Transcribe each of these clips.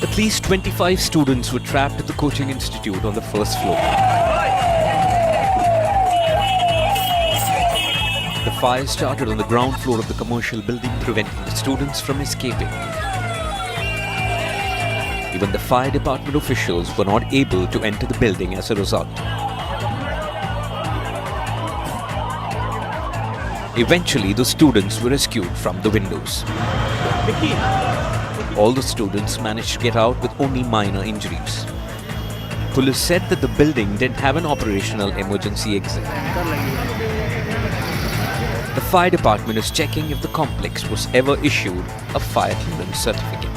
At least 25 students were trapped at the coaching institute on the first floor. The fire started on the ground floor of the commercial building, preventing the students from escaping. Even the fire department officials were not able to enter the building as a result. Eventually, the students were rescued from the windows. All the students managed to get out with only minor injuries. Police said that the building didn't have an operational emergency exit. The fire department is checking if the complex was ever issued a fire clearance certificate.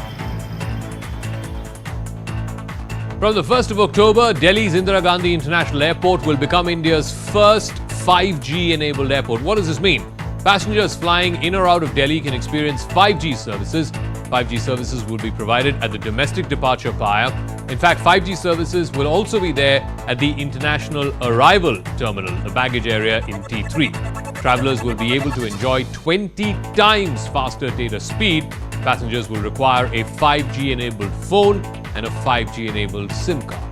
From the 1st of October, Delhi's Indira Gandhi International Airport will become India's first 5G-enabled airport. What does this mean? Passengers flying in or out of Delhi can experience 5G services. 5G services will be provided at the domestic departure flyer. In fact, 5G services will also be there at the international arrival terminal, the baggage area in T3. Travelers will be able to enjoy 20 times faster data speed. Passengers will require a 5G-enabled phone and a 5G-enabled SIM card.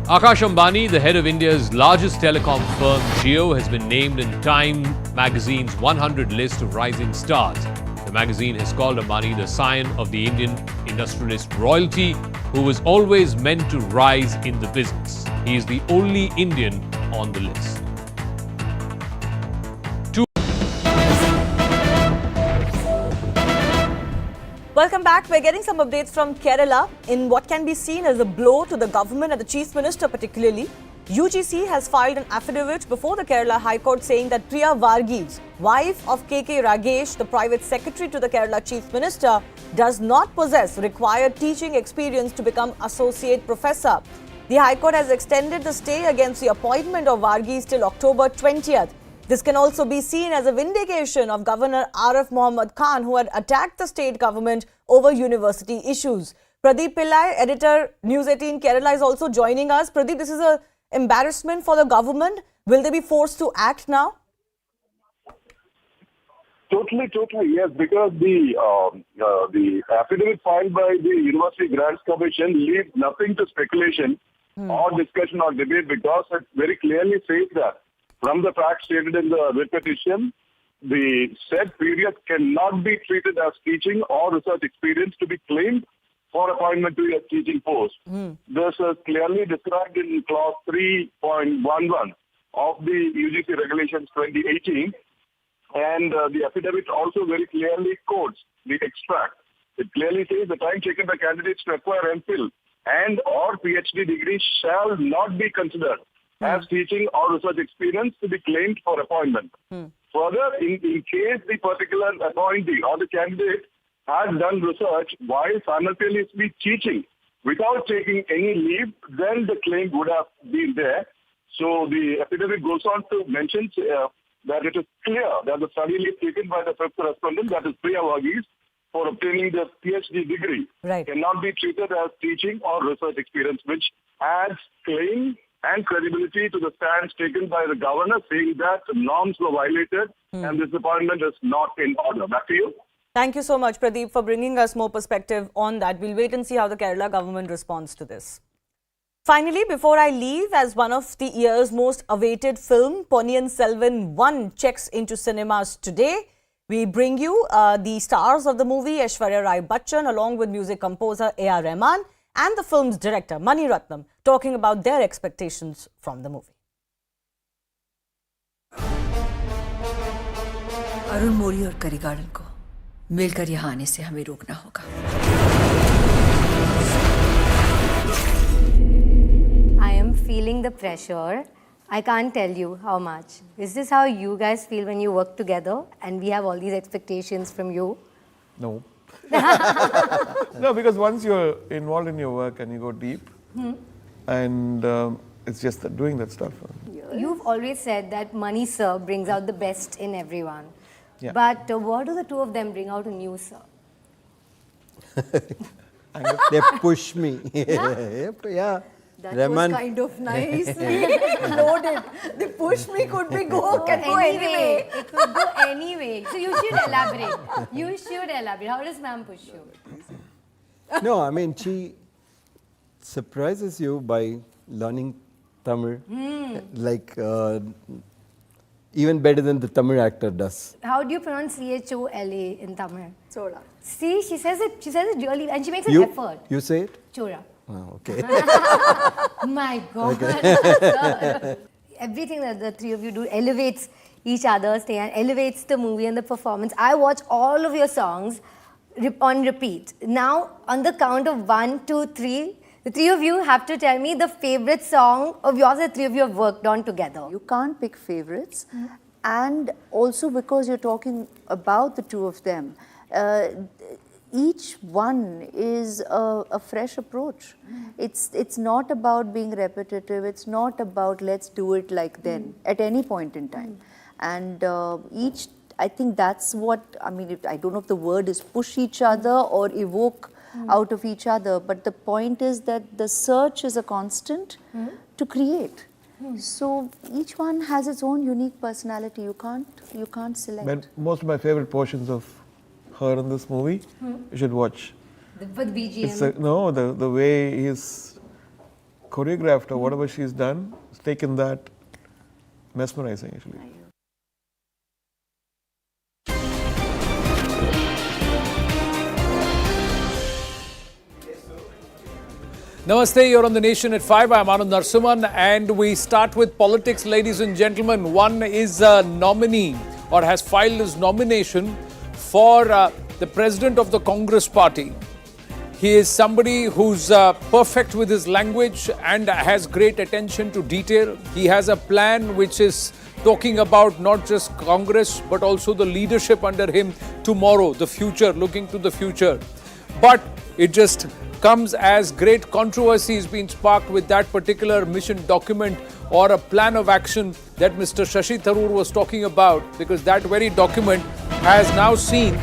Akash Ambani, the head of India's largest telecom firm, Jio, has been named in Time magazine's 100 list of rising stars. The magazine has called Ambani the scion of the Indian industrialist royalty, who was always meant to rise in the business. He is the only Indian on the list. Welcome back. We're getting some updates from Kerala in what can be seen as a blow to the government and the Chief Minister particularly. UGC has filed an affidavit before the Kerala High Court saying that Priya Varghese, wife of KK Ragesh, the private secretary to the Kerala Chief Minister, does not possess required teaching experience to become associate professor. The High Court has extended the stay against the appointment of Varghese till October 20th. This can also be seen as a vindication of Governor Arif Mohammad Khan, who had attacked the state government over university issues. Pradeep Pillai, editor News 18 Kerala, is also joining us. Pradeep, this is an embarrassment for the government. Will they be forced to act now? Totally, yes, because the affidavit filed by the University Grants Commission leaves nothing to speculation or discussion or debate, because it very clearly says that from the facts stated in the writ petition, the said period cannot be treated as teaching or research experience to be claimed for appointment to a teaching post. This is clearly described in clause 3.11 of the UGC Regulations 2018. And the affidavit also very clearly quotes the extract. It clearly says the time taken by candidates to acquire MPhil and or PhD degrees shall not be considered as teaching or research experience to be claimed for appointment. Further, in case the particular appointee or the candidate has done research while simultaneously teaching without taking any leave, then the claim would have been there. So the affidavit goes on to mention that it is clear that the study leave taken by the fifth respondent, that is Priya Varghese, for obtaining the PhD degree cannot be treated as teaching or research experience, which adds claim and credibility to the stance taken by the governor, saying that norms were violated and this appointment is not in order. Back to you. Thank you so much, Pradeep, for bringing us more perspective on that. We'll wait and see how the Kerala government responds to this. Finally, before I leave, as one of the year's most awaited film, Ponniyin Selvan 1 checks into cinemas today, we bring you the stars of the movie, Aishwarya Rai Bachchan, along with music composer A.R. Rahman and the film's director, Mani Ratnam, talking about their expectations from the movie. Arun मोरी और करिगार्डन को मिलकर यहाँ आने से हमें रोकना होगा। I am feeling the pressure. I can't tell you how much. Is this how you guys feel when you work together and we have all these expectations from you? No. No, because once you're involved in your work and you go deep, and it's just that doing that stuff. You've always said that Mani sir brings out the best in everyone. Yeah. But what do the two of them bring out in you, sir? They push me. Yeah. That Rahman. was kind of nice. Loaded. The push me could be go anyway. It could go anyway. So you should elaborate. You should elaborate. How does ma'am push you? No, I mean, she surprises you by learning Tamil, like even better than the Tamil actor does. How do you pronounce Chola in Tamil? Chola. See, she says it really, and she makes an You, effort. you say it? Chora. Oh, okay. My God. Sir. Everything that the three of you do elevates each other's thing and elevates the movie and the performance. I watch all of your songs on repeat. Now, on the count of 1, 2, 3, the three of you have to tell me the favorite song of yours that three of you have worked on together. You can't pick favorites. And also because you're talking about the two of them, each one is a fresh approach. It's not about being repetitive. It's not about let's do it like then at any point in time. And each, I think that's what, I mean, I don't know if the word is push each other or evoke out of each other, but the point is that the search is a constant to create. So each one has its own unique personality. You can't select. But most of my favorite portions of her in this movie, you should watch. For the BGM. It's the way he's choreographed or whatever she's done, it's taken that mesmerizing actually. Namaste, you're on The Nation at 5. I'm Anand Narsuman and we start with politics, ladies and gentlemen. One is a nominee or has filed his nomination for the president of the Congress party. He is somebody who's perfect with his language and has great attention to detail. He has a plan which is talking about not just Congress but also the leadership under him tomorrow, the future, looking to the future. But it just comes as great controversy is being sparked with that particular mission document or a plan of action that Mr. Shashi Tharoor was talking about, because that very document has now seen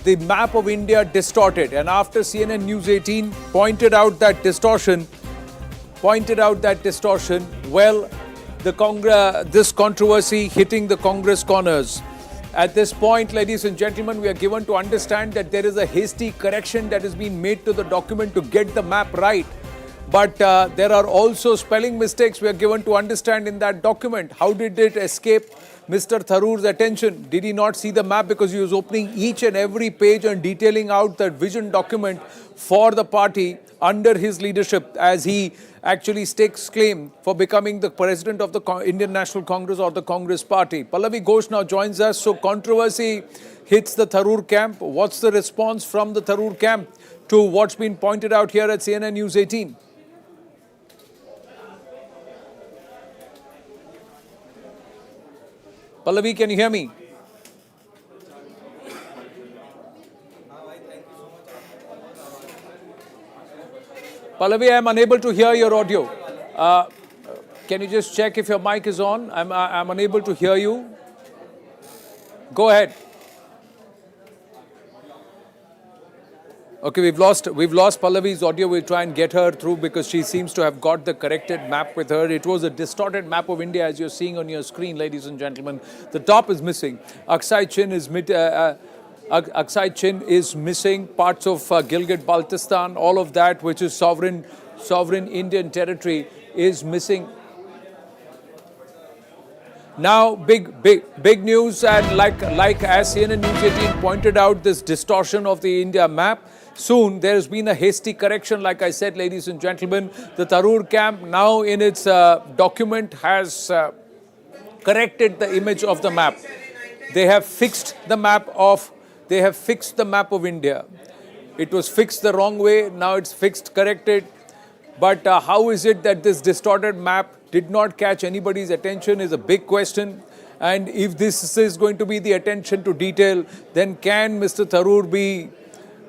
the map of India distorted. And after CNN News 18 pointed out that distortion, well, this controversy hitting the Congress corners. At this point, ladies and gentlemen, we are given to understand that there is a hasty correction that has been made to the document to get the map right. But there are also spelling mistakes we are given to understand in that document. How did it escape Mr. Tharoor's attention? Did he not see the map because he was opening each and every page and detailing out that vision document for the party under his leadership as he actually stakes claim for becoming the president of the Indian National Congress or the Congress party? Pallavi Ghosh now joins us. So controversy hits the Tharoor camp. What's the response from the Tharoor camp to what's been pointed out here at CNN News 18? Pallavi, can you hear me? Pallavi, I am unable to hear your audio. Can you just check if your mic is on? I'm unable to hear you. Go ahead. Okay, we've lost Pallavi's audio. We'll try and get her through because she seems to have got the corrected map with her. It was a distorted map of India as you're seeing on your screen, ladies and gentlemen. The top is missing. Aksai Chin is missing. Parts of Gilgit-Baltistan, all of that which is sovereign Indian territory is missing. Now, big news, and like as CNN News 18 pointed out, this distortion of the India map. Soon, there has been a hasty correction, like I said, ladies and gentlemen. The Tharoor camp now in its document has corrected the image of the map. They have fixed the map of India. It was fixed the wrong way, now it's fixed, corrected. But how is it that this distorted map did not catch anybody's attention is a big question. And if this is going to be the attention to detail, then can Mr. Tharoor be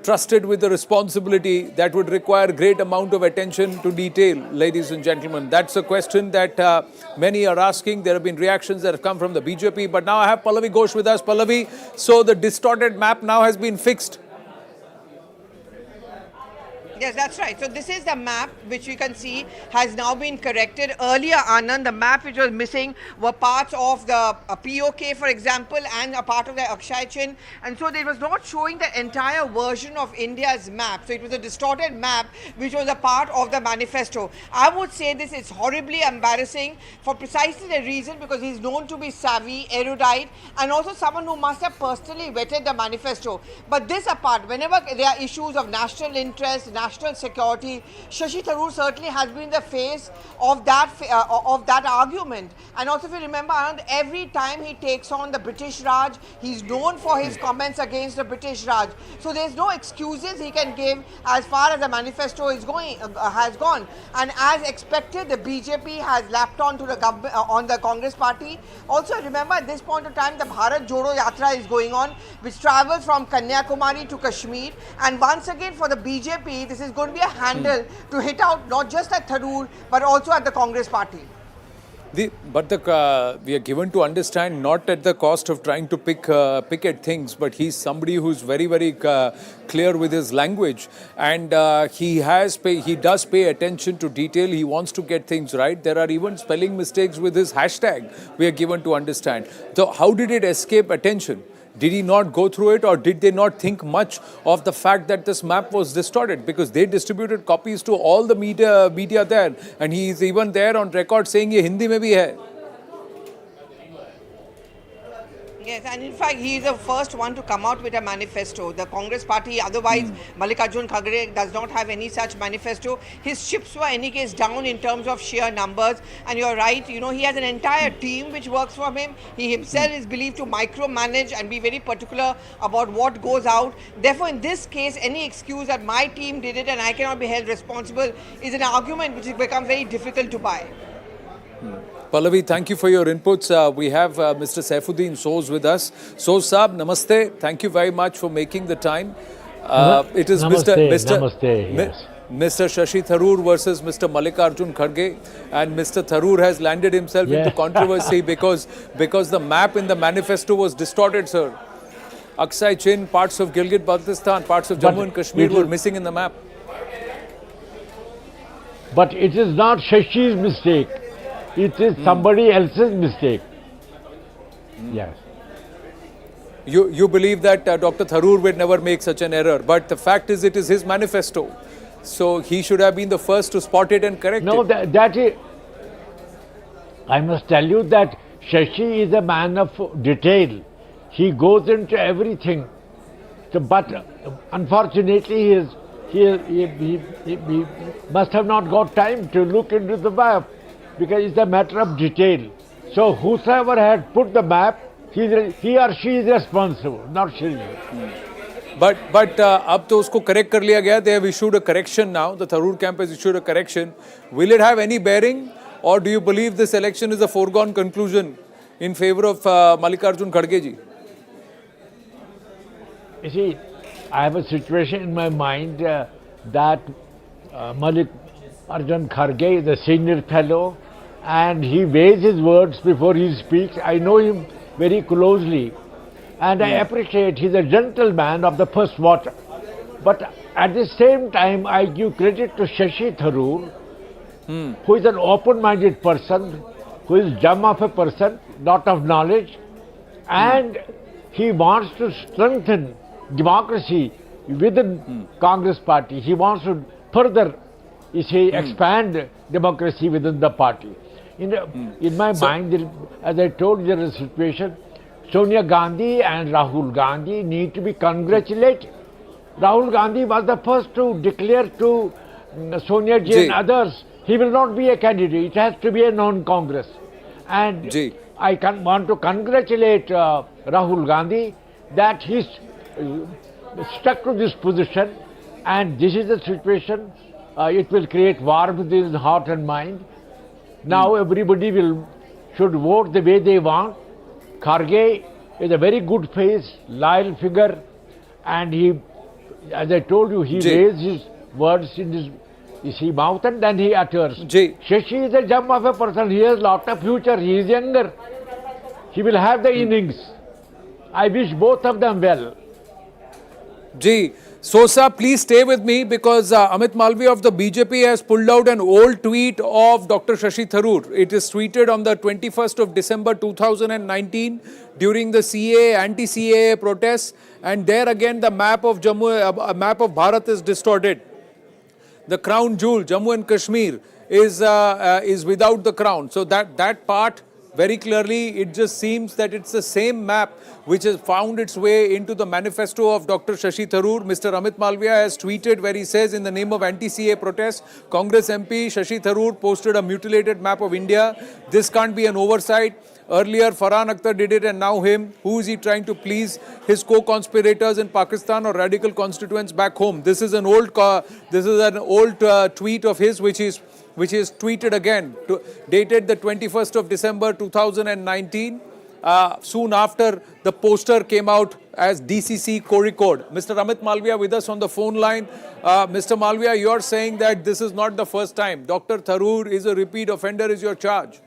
trusted with the responsibility that would require great amount of attention to detail, ladies and gentlemen? That's a question that many are asking. There have been reactions that have come from the BJP. But now I have Pallavi Ghosh with us. Pallavi, so the distorted map now has been fixed. Yes, that's right. So this is the map which we can see has now been corrected. Earlier, Anand, the map which was missing were parts of the POK, for example, and a part of the Akshay Chin. And so it was not showing the entire version of India's map. So it was a distorted map which was a part of the manifesto. I would say this is horribly embarrassing for precisely the reason because he's known to be savvy, erudite, and also someone who must have personally vetted the manifesto. But this apart, whenever there are issues of national interest, national security, Shashi Tharoor certainly has been the face of that argument. And also, if you remember, Anand, every time he takes on the British Raj, he's known for his comments against the British Raj. So there's no excuses he can give as far as the manifesto is has gone. And as expected, the BJP has lapped on to the on the Congress party. Also, remember at this point of time, the Bharat Jodo Yatra is going on, which travels from Kanyakumari to Kashmir. And once again, for the BJP, this is going to be a handle to hit out not just at Tharoor, but also at the Congress party. We are given to understand not at the cost of trying to pick at things, but he's somebody who's very, very clear with his language, and he does pay attention to detail. He wants to get things right. There are even spelling mistakes with his hashtag. We are given to understand. So how did it escape attention? Did he not go through it, or did they not think much of the fact that this map was distorted? Because they distributed copies to all the media there, and he is even there on record saying ye Hindi mein bhi hai. Yes, and in fact, he is the first one to come out with a manifesto. The Congress party, otherwise, Mallikarjun Kharge does not have any such manifesto. His chips were, in any case, down in terms of sheer numbers. And you're right, you know, he has an entire team which works for him. He himself is believed to micromanage and be very particular about what goes out. Therefore, in this case, any excuse that my team did it and I cannot be held responsible is an argument which has become very difficult to buy. Pallavi, thank you for your inputs. We have Mr. Saifuddin Soz with us. Soz Saab, namaste. Thank you very much for making the time. It is Namaste, yes. Mr. Shashi Tharoor versus Mr. Mallikarjun Kharge, and Mr. Tharoor has landed himself into controversy because the map in the manifesto was distorted, sir. Akshay Chin, parts of Gilgit-Baltistan, parts of Jammu and Kashmir were missing in the map. But it is not Shashi's mistake. It is somebody else's mistake. Yes. You believe that Dr. Tharoor would never make such an error, but the fact is it is his manifesto. So he should have been the first to spot it and correct it. No, that is... I must tell you that Shashi is a man of detail. He goes into everything. So, but unfortunately, he must have not got time to look into the map, because it's a matter of detail. So whosoever had put the map, he or she is responsible, not Shashi. But अब तो उसको correct कर लिया गया. They have issued a correction now. The Tharoor camp has issued a correction. Will it have any bearing, or do you believe this election is a foregone conclusion in favor of Mallikarjun Kharge ji? You see, I have a situation in my mind that Mallikarjun Kharge is a senior fellow, and he weighs his words before he speaks. I know him very closely, and I appreciate he's a gentleman of the first water. But at the same time, I give credit to Shashi Tharoor, who is an open-minded person, who is gem of a person, lot of knowledge, and he wants to strengthen democracy within Congress party. He wants to further, you see, expand democracy within the party. In my mind, as I told you, there is a situation. Sonia Gandhi and Rahul Gandhi need to be congratulated. Rahul Gandhi was the first to declare to Sonia ji and others, he will not be a candidate. It has to be a non-Congress. And I want to congratulate Rahul Gandhi that he's stuck to this position, and this is the situation. It will create warmth in his heart and mind. Now everybody should vote the way they want. Kharge is a very good face, loyal figure, and he, as I told you, he weighs his words in his mouth and then he utters. Shashi is a gem of a person. He has lot of future. He is younger. He will have the innings. I wish both of them well. Ji, Sosa, please stay with me because Amit Malviya of the BJP has pulled out an old tweet of Dr. Shashi Tharoor. It is tweeted on the 21st of December 2019 during the anti-CAA protests, and there again the map of map of Bharat is distorted. The crown jewel, Jammu and Kashmir, is without the crown. So that part, very clearly, it just seems that it's the same map which has found its way into the manifesto of Dr. Shashi Tharoor. Mr. Amit Malviya has tweeted where he says, in the name of anti-CA protests, Congress MP Shashi Tharoor posted a mutilated map of India. This can't be an oversight. Earlier, Farhan Akhtar did it, and now him. Who is he trying to please? His co-conspirators in Pakistan or radical constituents back home? This is an old tweet of his, which is tweeted again, dated the 21st of December 2019. Soon after, the poster came out as DCC Kozhikode. Mr. Amit Malviya with us on the phone line. Mr. Malviya, you are saying that this is not the first time. Dr. Tharoor is a repeat offender, is your charge.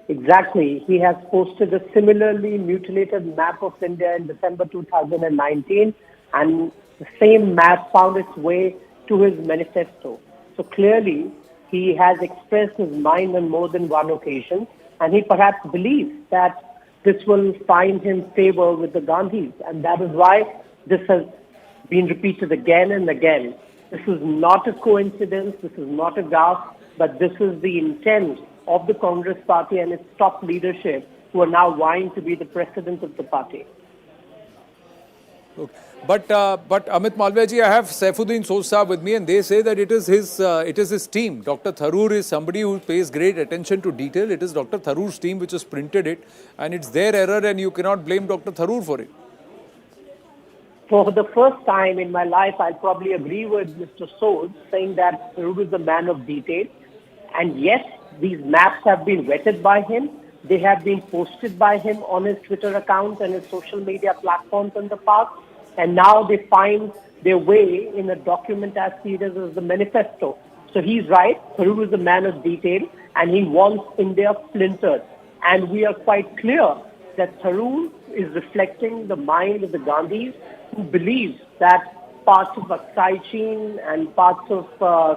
Exactly. He has posted a similarly mutilated map of India in December 2019, and the same map found its way to his manifesto. So clearly, he has expressed his mind on more than one occasion, and he perhaps believes that this will find him favor with the Gandhis, and that is why this has been repeated again and again. This is not a coincidence, this is not a gaffe, but this is the intent of the Congress party and its top leadership, who are now vying to be the president of the party. Okay. But Amit Malviya ji, I have Saifuddin Sosa with me, and they say that it is his team. Dr. Tharoor is somebody who pays great attention to detail. It is Dr. Tharoor's team which has printed it, and it's their error, and you cannot blame Dr. Tharoor for it. For the first time in my life, I'll probably agree with Mr. Sood, saying that Tharoor is a man of detail. And yes, these maps have been vetted by him. They have been posted by him on his Twitter account and his social media platforms in the past. And now they find their way in a document as serious as the manifesto. So he's right. Tharoor is a man of detail, and he wants India splintered. And we are quite clear that Tharoor is reflecting the mind of the Gandhis, who believes that parts of Aksai Chin and parts of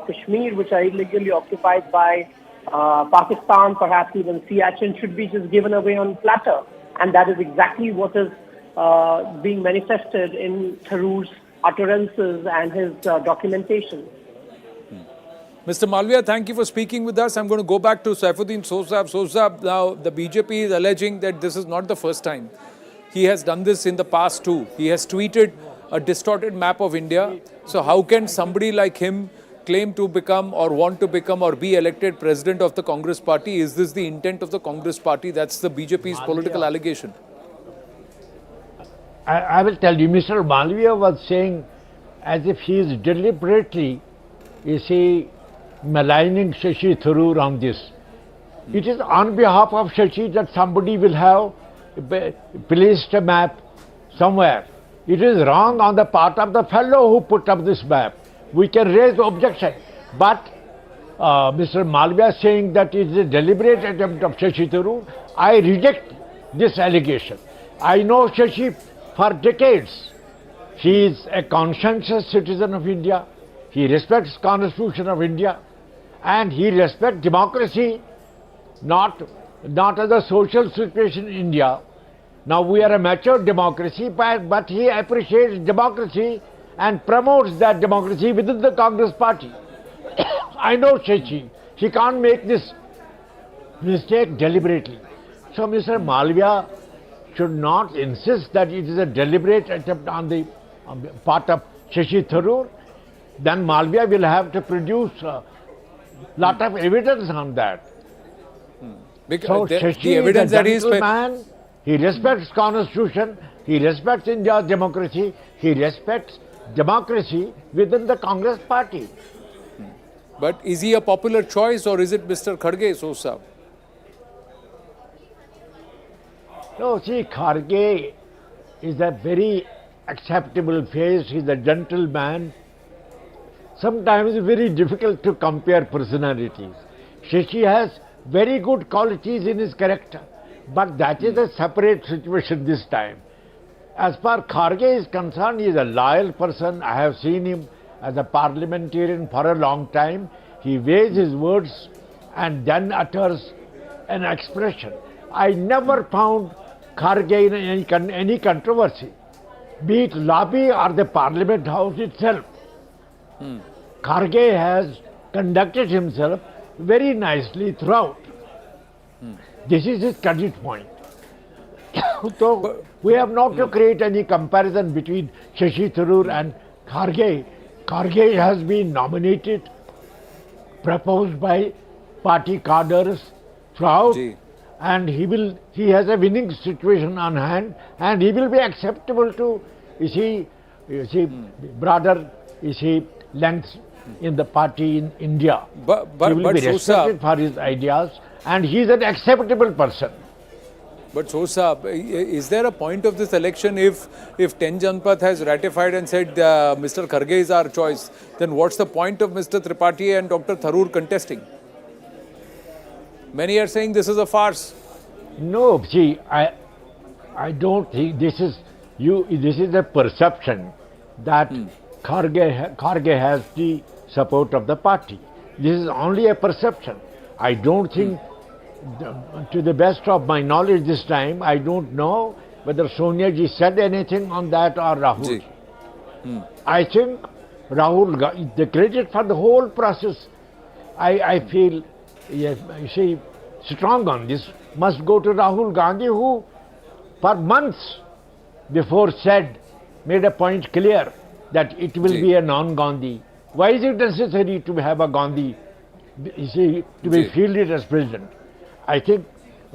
Kashmir, which are illegally occupied by Pakistan, perhaps even Siachen, should be just given away on platter. And that is exactly what is being manifested in Tharoor's utterances and his documentation. Mr. Malviya, thank you for speaking with us. I'm going to go back to Saifuddin Sosa. Sosa, now the BJP is alleging that this is not the first time. He has done this in the past too. He has tweeted a distorted map of India. So how can somebody like him claim to become or want to become or be elected president of the Congress party? Is this the intent of the Congress party? That's the BJP's political allegation. I will tell you, Mr. Malviya was saying as if he is deliberately, maligning Shashi Tharoor on this. It is on behalf of Shashi that somebody will have placed a map somewhere. It is wrong on the part of the fellow who put up this map. We can raise objection. But Mr. Malviya saying that it is a deliberate attempt of Shashi Tharoor, I reject this allegation. I know Shashi for decades. He is a conscientious citizen of India. He respects Constitution of India, and he respects democracy, not as a social situation in India. Now we are a mature democracy, but he appreciates democracy and promotes that democracy within the Congress party. I know Shashi. He can't make this mistake deliberately. So Mr. Malviya should not insist that it is a deliberate attempt on the part of Shashi Tharoor. Then Malviya will have to produce a lot of evidence on that. Because so Shashi evidence is a that he is man. He respects Constitution. He respects India's democracy. He respects democracy within the Congress party. But is he a popular choice, or is it Mr. Kharge, Sosa? No, see, Kharge is a very acceptable face. He's a gentleman. Sometimes it's very difficult to compare personalities. Shashi has very good qualities in his character, but that is a separate situation this time. As far Kharge is concerned, he is a loyal person. I have seen him as a parliamentarian for a long time. He weighs his words and then utters an expression. I never found Kharge in any controversy, be it lobby or the Parliament House itself. Kharge has conducted himself very nicely throughout. This is his credit point. So we have not to create any comparison between Shashi Tharoor and Kharge. Kharge has been nominated, proposed by party cadres throughout, and he has a winning situation on hand, and he will be acceptable to broader lengths in the party in India. But he will be respected for his ideas, and he is an acceptable person. But Sosa, is there a point of this election if 10 Janpath has ratified and said Mr. Kharge is our choice, then what's the point of Mr. Tripathi and Dr. Tharoor contesting? Many are saying this is a farce. No, see, I don't think this is a perception that Kharge has the support of the party. This is only a perception. I don't think, to the best of my knowledge this time, I don't know whether Sonia ji said anything on that or Rahul. I think Rahul, the credit for the whole process, I feel, strong on this, must go to Rahul Gandhi, who for months before made a point clear that it will be a non-Gandhi. Why is it necessary to have a Gandhi, to be fielded as president? I think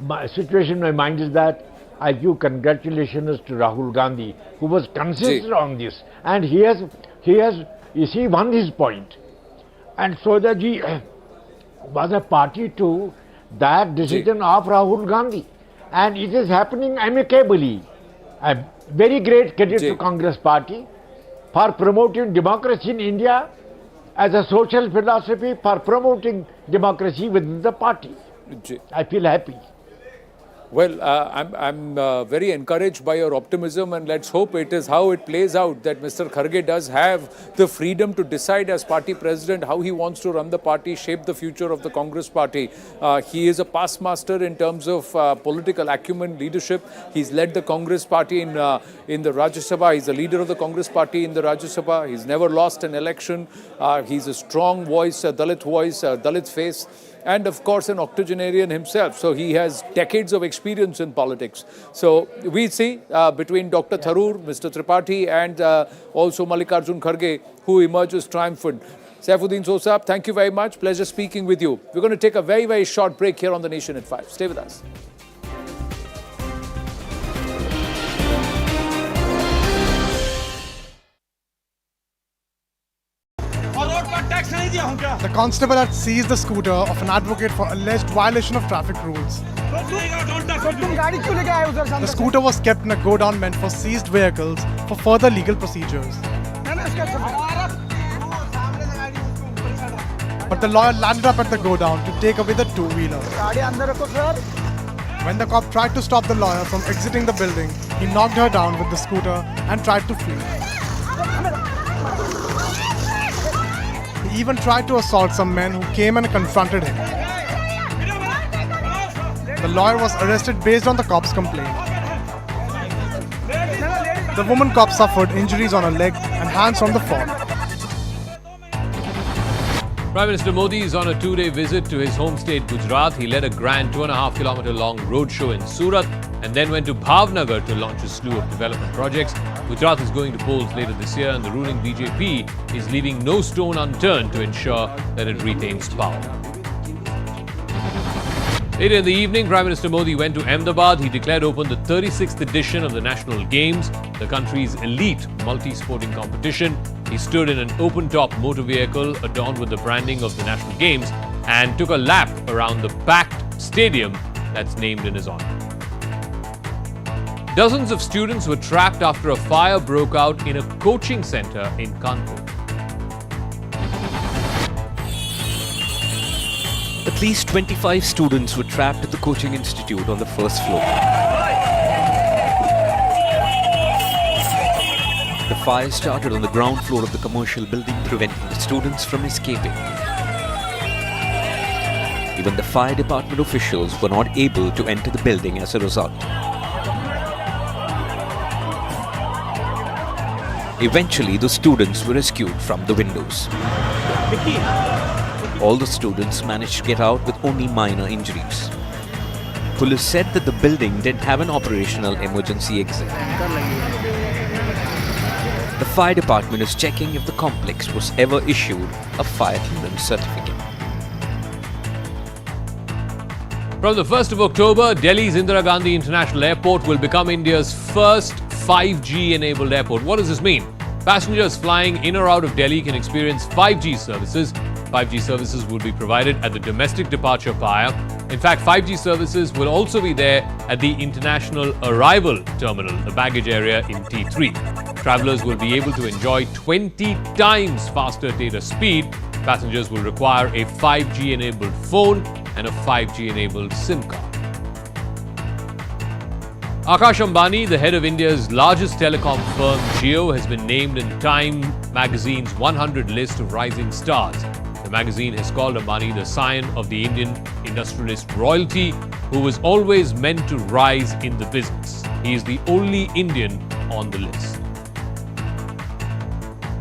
my situation in my mind is that I give congratulations to Rahul Gandhi, who was consistent on this, and he has won his point. And Sonia ji was a party to that decision of Rahul Gandhi, and it is happening amicably. A very great credit to Congress party for promoting democracy in India as a social philosophy, for promoting democracy within the party. I feel happy. Well, I'm very encouraged by your optimism, and let's hope it is how it plays out, that Mr. Kharge does have the freedom to decide as party president how he wants to run the party, shape the future of the Congress party. He is a past master in terms of political acumen, leadership. He's led the Congress party in the Rajya Sabha. He's the leader of the Congress party in the Rajya Sabha. He's never lost an election. He's a strong voice, a Dalit face, and of course an octogenarian himself. So he has decades of experience in politics. So we see between Dr. Tharoor, Mr. Tripathi, and also Mallikarjun Kharge, who emerges triumphant. Saifuddin Sosa, thank you very much. Pleasure speaking with you. We're going to take a very, very short break here on The Nation at 5. Stay with us. The constable had seized the scooter of an advocate for alleged violation of traffic rules. The scooter was kept in a godown meant for seized vehicles for further legal procedures. But the lawyer landed up at the godown to take away the two-wheeler. When the cop tried to stop the lawyer from exiting the building, he knocked her down with the scooter and tried to flee. He even tried to assault some men who came and confronted him. The lawyer was arrested based on the cop's complaint. The woman cop suffered injuries on her leg and hands from the fall. Prime Minister Modi is on a 2-day visit to his home state Gujarat. He led a grand 2.5-kilometer long roadshow in Surat and then went to Bhavnagar to launch a slew of development projects. Gujarat is going to polls later this year, and the ruling BJP is leaving no stone unturned to ensure that it retains power. Later in the evening, Prime Minister Modi went to Ahmedabad. He declared open the 36th edition of the National Games, the country's elite multi-sporting competition. He stood in an open-top motor vehicle adorned with the branding of the National Games and took a lap around the packed stadium that's named in his honor. Dozens of students were trapped after a fire broke out in a coaching center in Convoy. At least 25 students were trapped at the coaching institute on the first floor. The fire started on the ground floor of the commercial building, preventing the students from escaping. Even the fire department officials were not able to enter the building as a result. Eventually, the students were rescued from the windows. All the students managed to get out with only minor injuries. Police said that the building didn't have an operational emergency exit. The fire department is checking if the complex was ever issued a fire clearance certificate. From the 1st of October, Delhi's Indira Gandhi International Airport will become India's first 5G-enabled airport. What does this mean? Passengers flying in or out of Delhi can experience 5G services. 5G services will be provided at the domestic departure pier. In fact, 5G services will also be there at the international arrival terminal, the baggage area in T3. Travelers will be able to enjoy 20 times faster data speed. Passengers will require a 5G-enabled phone and a 5G-enabled SIM card. Akash Ambani, the head of India's largest telecom firm, Jio, has been named in Time magazine's 100 list of rising stars. The magazine has called Ambani the scion of the Indian industrialist royalty, who was always meant to rise in the business. He is the only Indian on the list.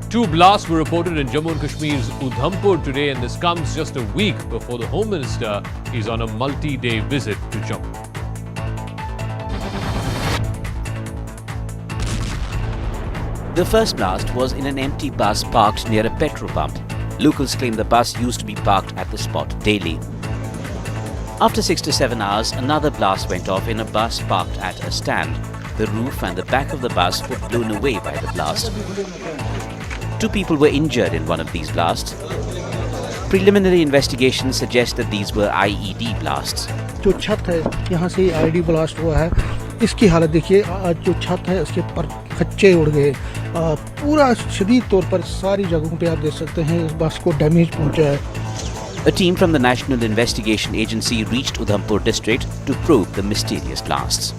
2 blasts were reported in Jammu and Kashmir's Udhampur today, and this comes just a week before the Home Minister is on a multi-day visit to Jammu. The first blast was in an empty bus parked near a petrol pump. Locals claim the bus used to be parked at the spot daily. After 6 to 7 hours, another blast went off in a bus parked at a stand. The roof and the back of the bus were blown away by the blast. 2 people were injured in one of these blasts. Preliminary investigations suggest that these were IED blasts. जो छत है यहाँ से ID blast हुआ है, इसकी हालत देखिए, जो छत है उसके पर खच्चे उड़ गए, पूरा शदीद तौर पर सारी जगहों पे आप देख सकते हैं इस बस को डैमेज पहुंचा है. A team from the National Investigation Agency reached Udhampur district to probe the mysterious blasts.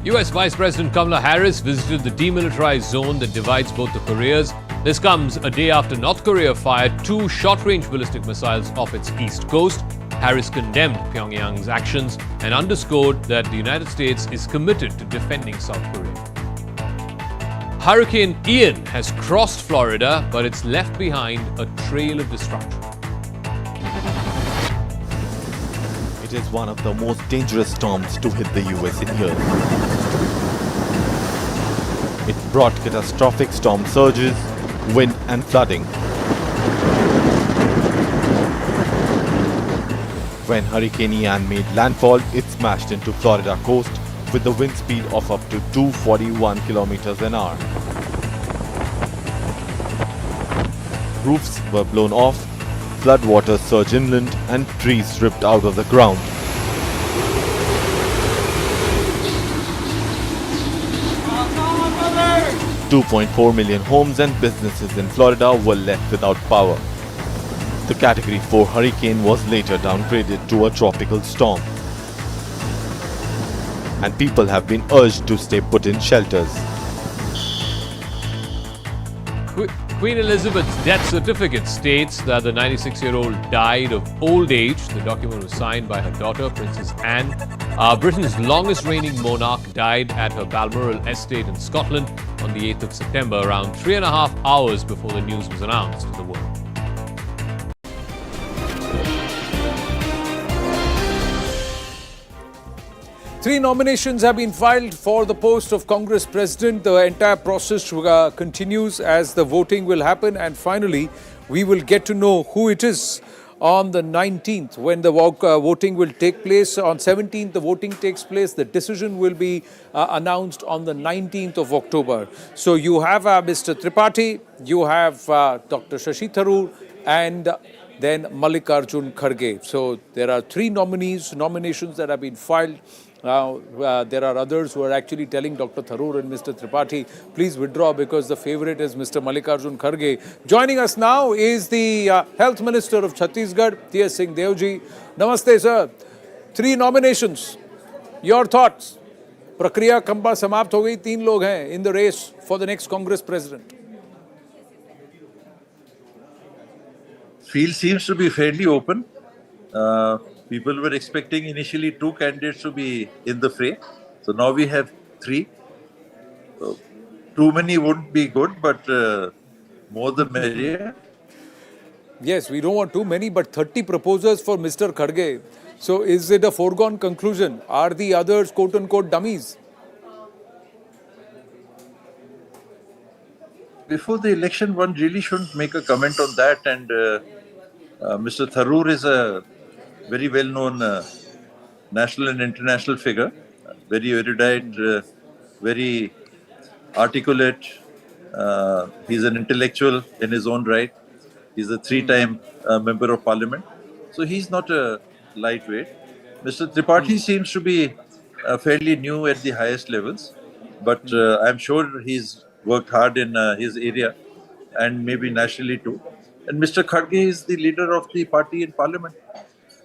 US Vice President Kamala Harris visited the demilitarized zone that divides both the Koreas. This comes a day after North Korea fired 2 short-range ballistic missiles off its east coast. Harris condemned Pyongyang's actions and underscored that the United States is committed to defending South Korea. Hurricane Ian has crossed Florida, but it's left behind a trail of destruction. It is one of the most dangerous storms to hit the US in years. It brought catastrophic storm surges, wind and flooding. When Hurricane Ian made landfall, it smashed into Florida coast with the wind speed of up to 241 kilometers an hour. Roofs were blown off, floodwaters surged inland and trees ripped out of the ground. $2.4 million homes and businesses in Florida were left without power. The Category 4 hurricane was later downgraded to a tropical storm. And people have been urged to stay put in shelters. Queen Elizabeth's death certificate states that the 96-year-old died of old age. The document was signed by her daughter, Princess Anne. Britain's longest reigning monarch died at her Balmoral estate in Scotland on the 8th of September, around 3.5 hours before the news was announced to the world. Three nominations have been filed for the post of Congress President. The entire process continues as the voting will happen, and finally we will get to know who it is on the 19th when the voting will take place. On 17th the voting takes place. The decision will be announced on the 19th of October. So you have Mr. Tripathi, you have Dr. Shashi Tharoor and then Mallikarjun Kharge. So there are 3 nominations that have been filed. Now, there are others who are actually telling Dr. Tharoor and Mr. Tripathi, please withdraw because the favorite is Mr. Mallikarjun Kharge. Joining us now is the Health Minister of Chhattisgarh, T.S. Singh Devji. Namaste, sir. 3 nominations. Your thoughts? प्रक्रिया समाप्त हो गई, 3 लोग हैं in the race for the next Congress president. Field seems to be fairly open. People were expecting initially 2 candidates to be in the fray. So now we have 3. So too many wouldn't be good, but more the merrier. Yes, we don't want too many, but 30 proposers for Mr. Kharge. So is it a foregone conclusion? Are the others quote-unquote dummies? Before the election, one really shouldn't make a comment on that. And Mr. Tharoor is a very well-known national and international figure, very erudite, very articulate. He's an intellectual in his own right. He's a 3-time member of parliament. So he's not a lightweight. Mr. Tripathi seems to be fairly new at the highest levels, but I'm sure he's worked hard in his area and maybe nationally too. And Mr. Kharge is the leader of the party in parliament,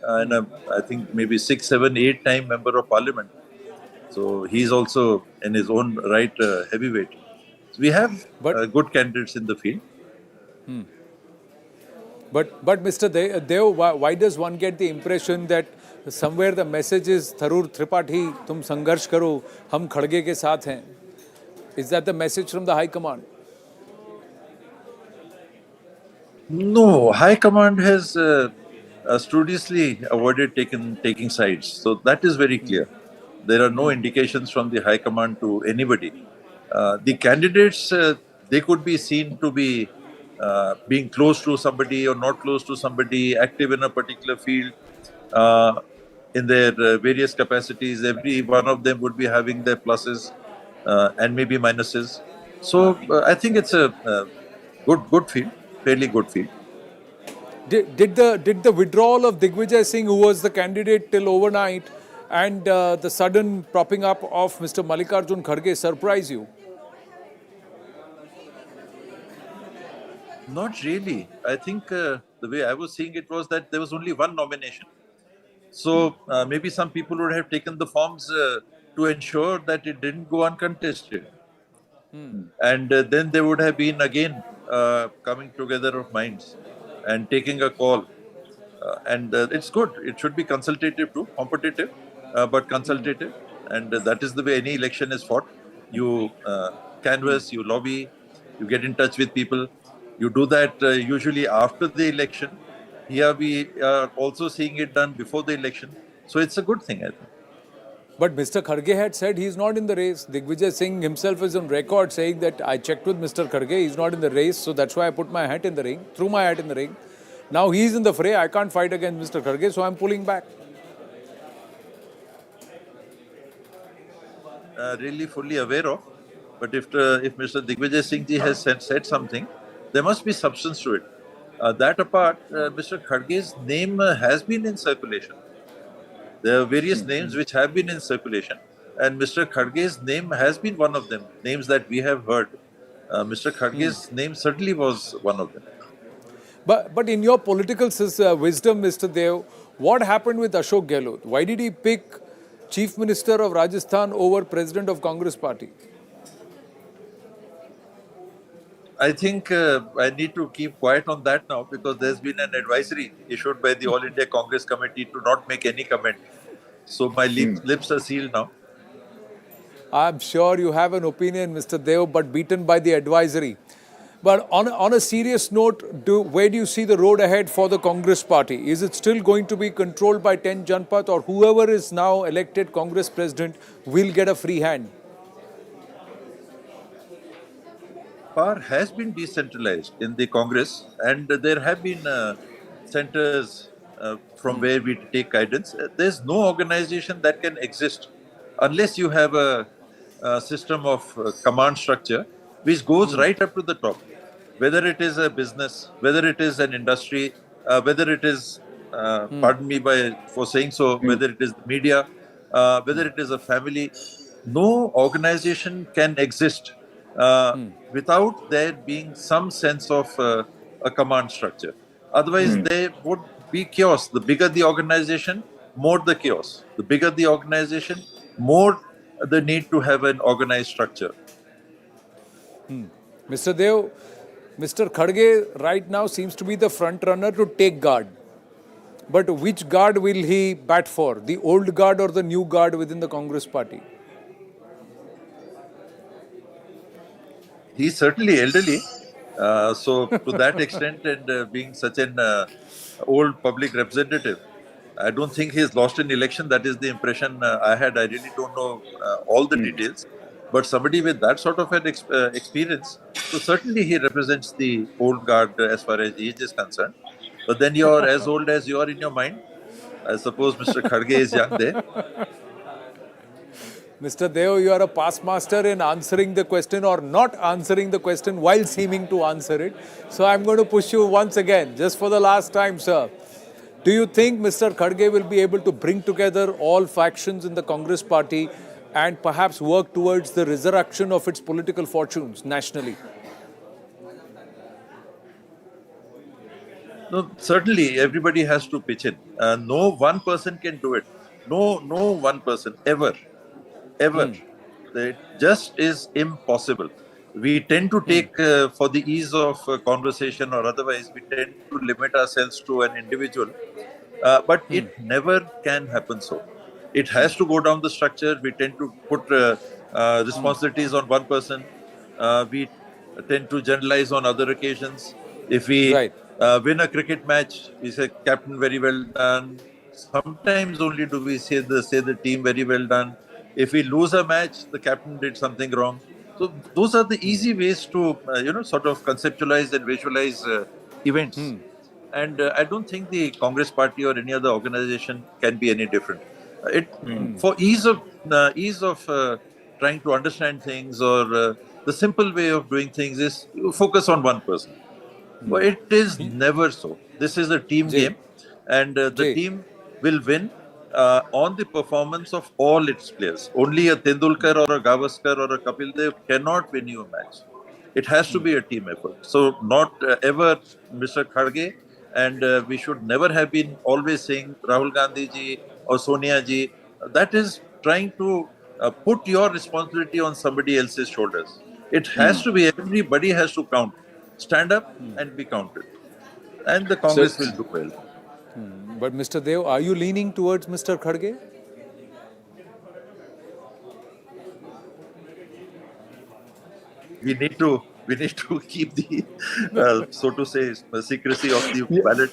and I think maybe 6, 7, 8-time member of parliament. So he's also in his own right heavyweight. So we have good candidates in the field. But Mr. Deo, why does one get the impression that somewhere the message is Tharoor Tripathi, tum sangharsh karo, hum Kharge ke saath hain? Is that the message from the High Command? No, High Command has studiously avoided taking sides. So that is very clear. There are no indications from the High Command to anybody. The candidates, they could be seen to be being close to somebody or not close to somebody, active in a particular field in their various capacities. Every one of them would be having their pluses and maybe minuses. So I think it's a good field, fairly good field. Did the withdrawal of Digvijay Singh, who was the candidate till overnight, and the sudden propping up of Mr. Mallikarjun Kharge surprise you? Not really. I think the way I was seeing it was that there was only one nomination. So maybe some people would have taken the forms to ensure that it didn't go uncontested. And then there would have been again coming together of minds and taking a call. And it's good. It should be consultative too, competitive, but consultative. And that is the way any election is fought. You canvass, you lobby, you get in touch with people. You do that usually after the election. Here we are also seeing it done before the election. So it's a good thing, I think. But Mr. Kharge had said he's not in the race. Digvijay Singh himself is on record saying that I checked with Mr. Kharge, he's not in the race, so that's why I put my hat in the ring, threw my hat in the ring. Now he's in the fray, I can't fight against Mr. Kharge, so I'm pulling back. Really fully aware of. But if Mr. Digvijay Singh ji has said something, there must be substance to it. That apart, Mr. Kharge's name has been in circulation. There are various names which have been in circulation, and Mr. Kharge's name has been one of them. Names that we have heard. Mr. Kharge's name certainly was one of them. But in your political wisdom, Mr. Deo, what happened with Ashok Gehlot? Why did he pick Chief Minister of Rajasthan over President of Congress Party? I think I need to keep quiet on that now because there's been an advisory issued by the All India Congress Committee to not make any comment. So my lips are sealed now. I'm sure you have an opinion, Mr. Deo, but beaten by the advisory. But on a serious note, where do you see the road ahead for the Congress Party? Is it still going to be controlled by 10 Janpath, or whoever is now elected Congress President will get a free hand? Power has been decentralized in the Congress, and there have been centers from where we take guidance. There's no organization that can exist unless you have a system of command structure which goes right up to the top. Whether it is a business, whether it is an industry, whether it is, pardon me for saying so, whether it is the media, whether it is a family, no organization can exist without there being some sense of a command structure. Otherwise, there would be chaos. The bigger the organization, more the chaos. The bigger the organization, more the need to have an organized structure. Mr. Dev, Mr. Khadge right now seems to be the front runner to take guard. But which guard will he bat for? The old guard or the new guard within the Congress party? He's certainly elderly. So to that extent, and being such an old public representative, I don't think he's lost an election. That is the impression I had. I really don't know all the details. But somebody with that sort of an experience, so certainly he represents the old guard as far as age is concerned. But then you're as old as you are in your mind. I suppose Mr. Khadge is young there. Mr. Deo, you are a past master in answering the question or not answering the question while seeming to answer it. So I'm going to push you once again, just for the last time, sir. Do you think Mr. Khadge will be able to bring together all factions in the Congress party and perhaps work towards the resurrection of its political fortunes nationally? No, certainly everybody has to pitch in. No one person can do it. No one person ever. It just is impossible. We tend to take, for the ease of conversation or otherwise, we tend to limit ourselves to an individual. But it never can happen so. It has to go down the structure. We tend to put responsibilities on one person. We tend to generalize on other occasions. If we win a cricket match, we say, "Captain, very well done." Sometimes only do we say the team, very well done. If we lose a match, the captain did something wrong. So those are the easy ways to, sort of conceptualize and visualize events. And I don't think the Congress party or any other organization can be any different. For ease of trying to understand things, or the simple way of doing things is you focus on one person. But it is never so. This is a team game, and the team will win on the performance of all its players. Only a Tendulkar or a Gavaskar or a Kapil Dev cannot win you a match. It has to be a team effort. So not ever Mr. Khadge, and we should never have been always saying Rahul Gandhi ji or Sonia ji. That is trying to put your responsibility on somebody else's shoulders. It has to be, everybody has to count. Stand up and be counted. And the Congress will do well. But Mr. Dev, are you leaning towards Mr. Khadge? We need to keep the, so to say, secrecy of the ballot.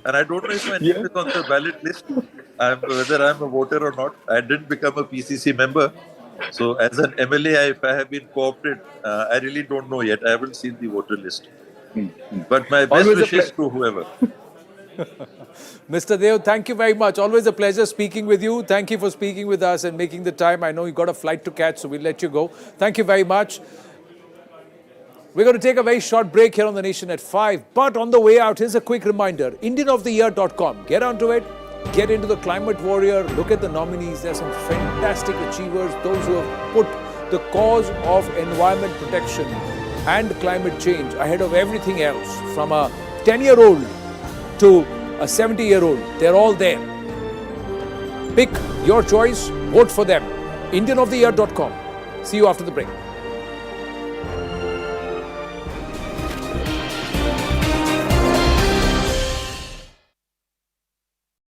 And I don't know if my name is on the ballot list, whether I'm a voter or not. I didn't become a PCC member. So as an MLA, if I have been co-opted, I really don't know yet. I haven't seen the voter list. But my best wishes to whoever. Mr. Dev, thank you very much. Always a pleasure speaking with you. Thank you for speaking with us and making the time. I know you got a flight to catch, so we'll let you go. Thank you very much. We're going to take a very short break here on The Nation at 5. But on the way out, here's a quick reminder. IndianoftheYear.com. Get onto it. Get into the Climate Warrior. Look at the nominees. There are some fantastic achievers. Those who have put the cause of environment protection and climate change ahead of everything else. From a 10-year-old to a 70-year-old. They're all there. Pick your choice. Vote for them. IndianoftheYear.com. See you after the break.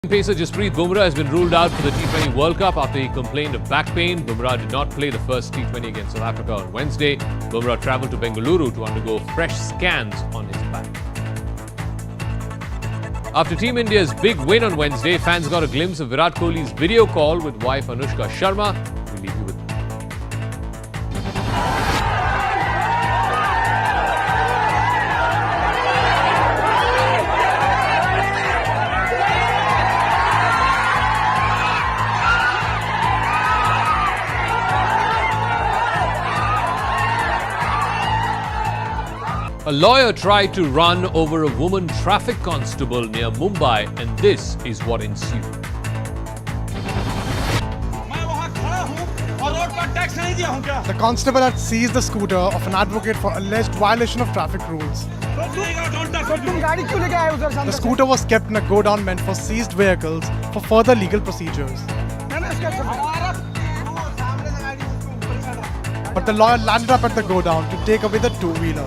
Pacer Jasprit Bumrah has been ruled out for the T20 World Cup after he complained of back pain. Bumrah did not play the first T20 against South Africa on Wednesday. Bumrah travelled to Bengaluru to undergo fresh scans on his back. After Team India's big win on Wednesday, fans got a glimpse of Virat Kohli's video call with wife Anushka Sharma. We'll leave you with A lawyer tried to run over a woman traffic constable near Mumbai, and this is what ensued. The constable had seized the scooter of an advocate for alleged violation of traffic rules. The scooter was kept in a godown meant for seized vehicles for further legal procedures. but the lawyer landed up at the godown to take away the two-wheeler.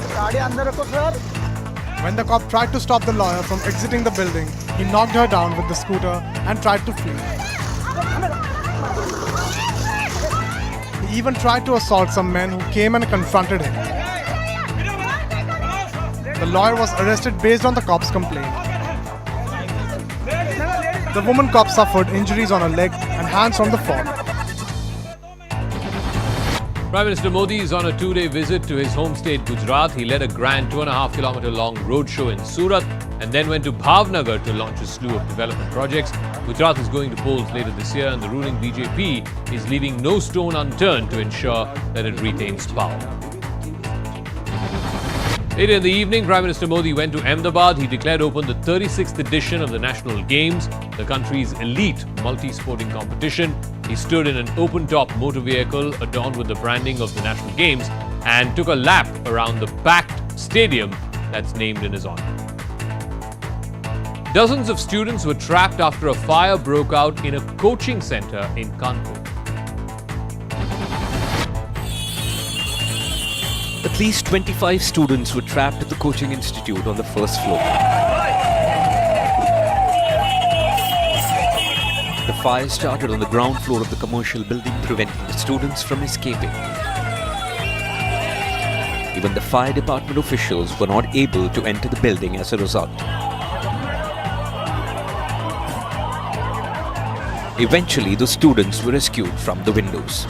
When the cop tried to stop the lawyer from exiting the building, he knocked her down with the scooter and tried to flee. He even tried to assault some men who came and confronted him. The lawyer was arrested based on the cop's complaint. The woman cop suffered injuries on her leg and hands from the fall. Prime Minister Modi is on a two-day visit to his home state Gujarat. He led a grand 2.5-kilometer-long roadshow in Surat and then went to Bhavnagar to launch a slew of development projects. Gujarat is going to polls later this year and the ruling BJP is leaving no stone unturned to ensure that it retains power. Later in the evening, Prime Minister Modi went to Ahmedabad. He declared open the 36th edition of the National Games, the country's elite multi-sporting competition. He stood in an open-top motor vehicle adorned with the branding of the National Games and took a lap around the packed stadium that's named in his honor. Dozens of students were trapped after a fire broke out in a coaching center in Convoy. At least 25 students were trapped at the coaching institute on the first floor. The fire started on the ground floor of the commercial building, preventing the students from escaping. Even the fire department officials were not able to enter the building as a result. Eventually, the students were rescued from the windows.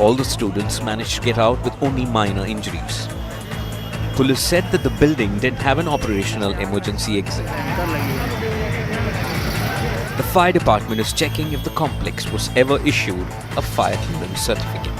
All the students managed to get out with only minor injuries. Police said that the building didn't have an operational emergency exit. The fire department is checking if the complex was ever issued a fire clearance certificate.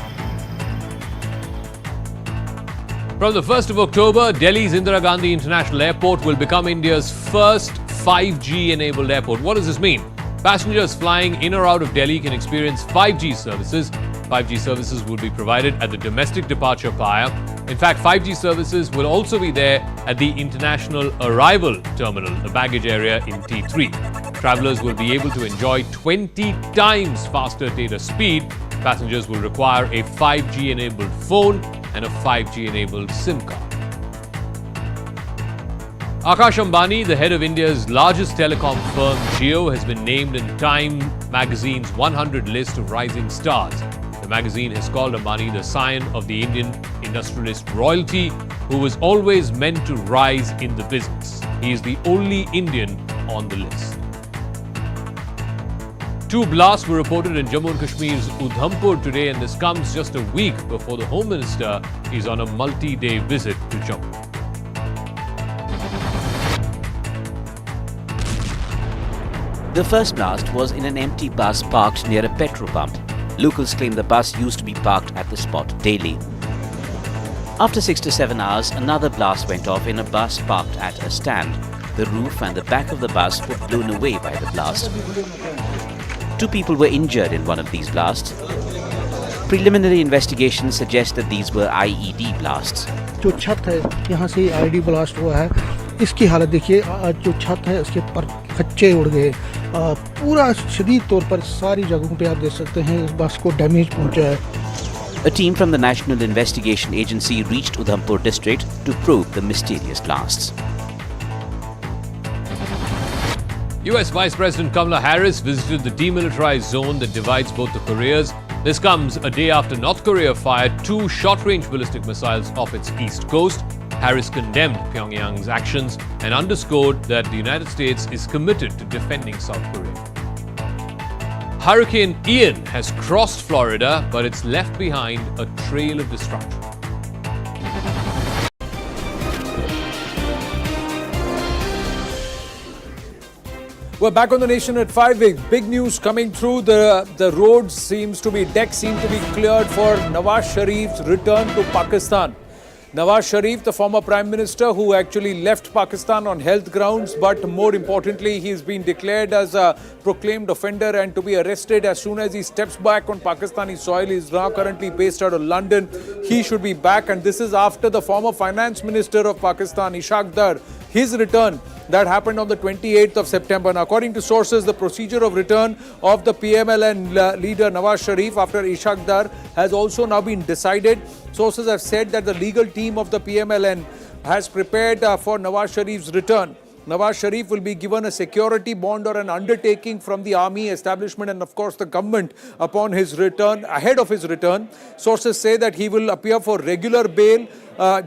From the 1st of October, Delhi's Indira Gandhi International Airport will become India's first 5G-enabled airport. What does this mean? Passengers flying in or out of Delhi can experience 5G services. 5G services will be provided at the domestic departure playa. In fact, 5G services will also be there at the international arrival terminal, the baggage area in T3. Travelers will be able to enjoy 20 times faster data speed. Passengers will require a 5G-enabled phone and a 5G-enabled SIM card. Akash Ambani, the head of India's largest telecom firm, Jio, has been named in Time magazine's 100 list of rising stars. The magazine has called Ambani the scion of the Indian industrialist royalty, who was always meant to rise in the business. He is the only Indian on the list. 2 blasts were reported in Jammu and Kashmir's Udhampur today, and this comes just a week before the Home Minister is on a multi-day visit to Jammu. The first blast was in an empty bus parked near a petrol pump. Locals claim the bus used to be parked at the spot daily. After 6 to 7 hours, another blast went off in a bus parked at a stand. The roof and the back of the bus were blown away by the blast. 2 people were injured in one of these blasts. Preliminary investigations suggest that these were IED blasts. जो छत है यहाँ से ID blast हुआ है, इसकी हालत देखिए, जो छत है उसके पर खच्चे उड़ गए, पूरा शदीद तौर पर सारी जगहों पे आप देख सकते हैं इस बस को डैमेज पहुंचा है. A team from the National Investigation Agency reached Udhampur district to probe the mysterious blasts. US Vice President Kamala Harris visited the demilitarized zone that divides both the Koreas. This comes a day after North Korea fired 2 short-range ballistic missiles off its east coast. Harris condemned Pyongyang's actions and underscored that the United States is committed to defending South Korea. Hurricane Ian has crossed Florida, but it's left behind a trail of destruction. We're back on the nation at 5. Big news coming through. The roads seem to be cleared for Nawaz Sharif's return to Pakistan. Nawaz Sharif, the former Prime Minister who actually left Pakistan on health grounds, but more importantly, he's been declared as a proclaimed offender and to be arrested as soon as he steps back on Pakistani soil. He's now currently based out of London. He should be back, and this is after the former Finance Minister of Pakistan, Ishaq Dar, his return that happened on the 28th of September. Now, according to sources, the procedure of return of the PMLN leader Nawaz Sharif after Ishaq Dar has also now been decided. Sources have said that the legal team of the PMLN has prepared for Nawaz Sharif's return. Nawaz Sharif will be given a security bond or an undertaking from the army establishment and of course the government upon his return, ahead of his return. Sources say that he will appear for regular bail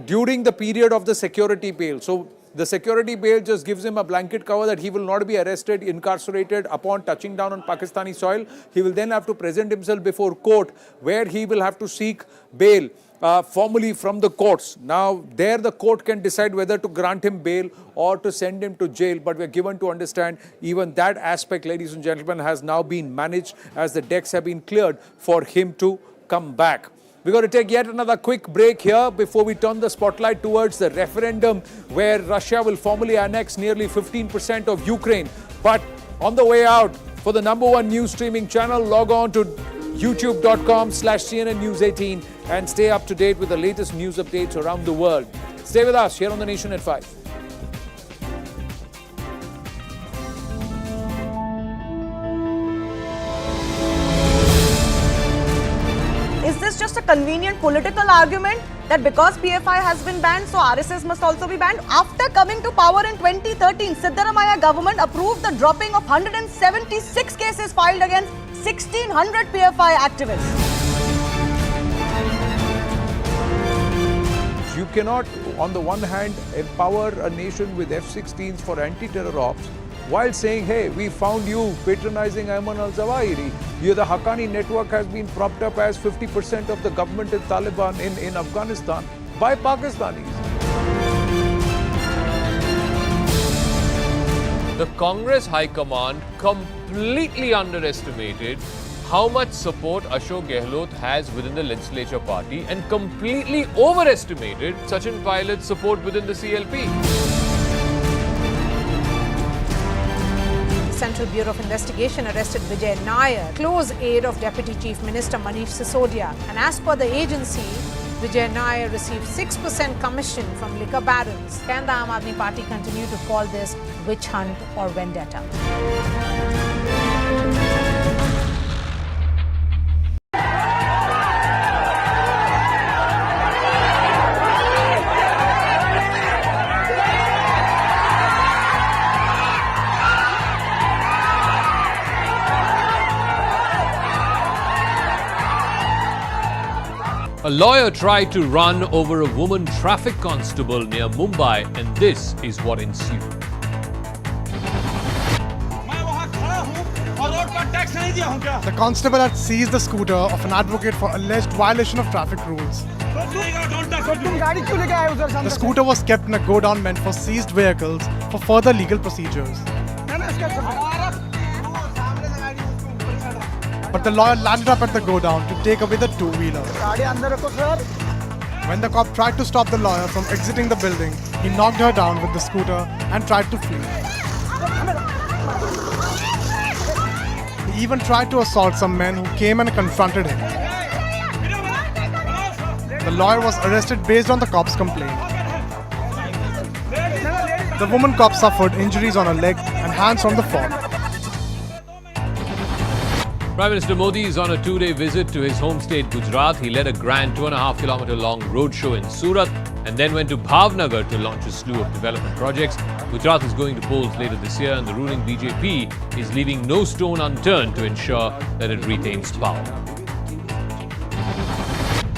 during the period of the security bail. So the security bail just gives him a blanket cover that he will not be arrested, incarcerated upon touching down on Pakistani soil. He will then have to present himself before court where he will have to seek bail formally from the courts. Now, there the court can decide whether to grant him bail or to send him to jail. But we're given to understand even that aspect, ladies and gentlemen, has now been managed as the decks have been cleared for him to come back. We're going to take yet another quick break here before we turn the spotlight towards the referendum where Russia will formally annex nearly 15% of Ukraine. But on the way out, for the #1 news streaming channel, log on to youtube.com/CNN News 18 and stay up to date with the latest news updates around the world. Stay with us here on The Nation at 5. Is this just a convenient political argument that because PFI has been banned, so RSS must also be banned? After coming to power in 2013, Siddaramaiah government approved the dropping of 176 cases filed against 1,600 PFI activists. You cannot, on the one hand, empower a nation with F-16s for anti-terror ops, while saying, hey, we found you patronizing Ayman al-Zawahiri. The Haqqani network has been propped up as 50% of the government in Taliban in Afghanistan by Pakistanis. The Congress High Command completely underestimated how much support Ashok Gehlot has within the legislature party and completely overestimated Sachin Pilot's support within the CLP. Central Bureau of Investigation arrested Vijay Nair, close aide of Deputy Chief Minister Manish Sisodia. And as per the agency, Vijay Nair received 6% commission from liquor barons. Can the Aam Aadmi Party continue to call this witch hunt or vendetta? A lawyer tried to run over a woman traffic constable near Mumbai, and this is what ensued. The constable had seized the scooter of an advocate for alleged violation of traffic rules. The scooter was kept in a go-down meant for seized vehicles for further legal procedures. But the lawyer landed up at the go-down to take away the two-wheeler. When the cop tried to stop the lawyer from exiting the building, he knocked her down with the scooter and tried to flee. He even tried to assault some men who came and confronted him. The lawyer was arrested based on the cop's complaint. The woman cop suffered injuries on her leg and hands from the fall. Prime Minister Modi is on a 2-day visit to his home state Gujarat. He led a grand 2.5-kilometer long roadshow in Surat and then went to Bhavnagar to launch a slew of development projects. Gujarat is going to polls later this year and the ruling BJP is leaving no stone unturned to ensure that it retains power.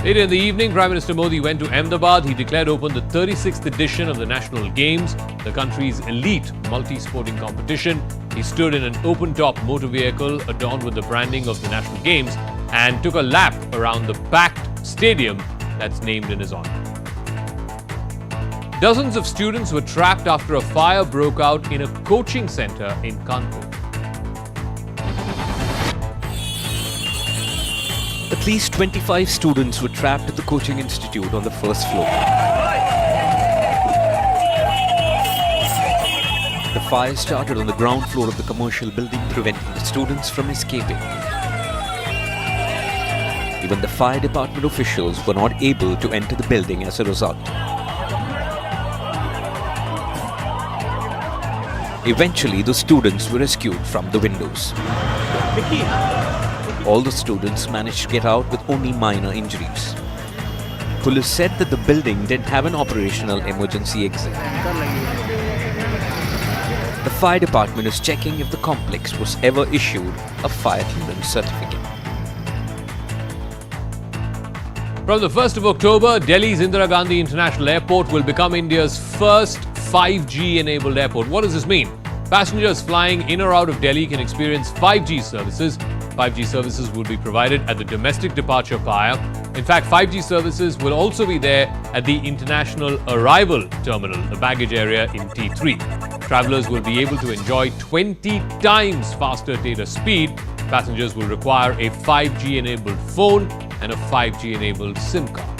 Later in the evening, Prime Minister Modi went to Ahmedabad. He declared open the 36th edition of the National Games, the country's elite multi-sporting competition. He stood in an open-top motor vehicle adorned with the branding of the National Games and took a lap around the packed stadium that's named in his honor. Dozens of students were trapped after a fire broke out in a coaching center in Convoy. At least 25 students were trapped at the coaching institute on the first floor. The fire started on the ground floor of the commercial building, preventing the students from escaping. Even the fire department officials were not able to enter the building as a result. Eventually, the students were rescued from the windows. All the students managed to get out with only minor injuries. Police said that the building didn't have an operational emergency exit. The fire department is checking if the complex was ever issued a fire clearance certificate. From the 1st of October, Delhi's Indira Gandhi International Airport will become India's first 5G-enabled airport. What does this mean? Passengers flying in or out of Delhi can experience 5G services. 5G services will be provided at the domestic departure pier. In fact, 5G services will also be there at the international arrival terminal, the baggage area in T3. Travelers will be able to enjoy 20 times faster data speed. Passengers will require a 5G-enabled phone and a 5G-enabled SIM card.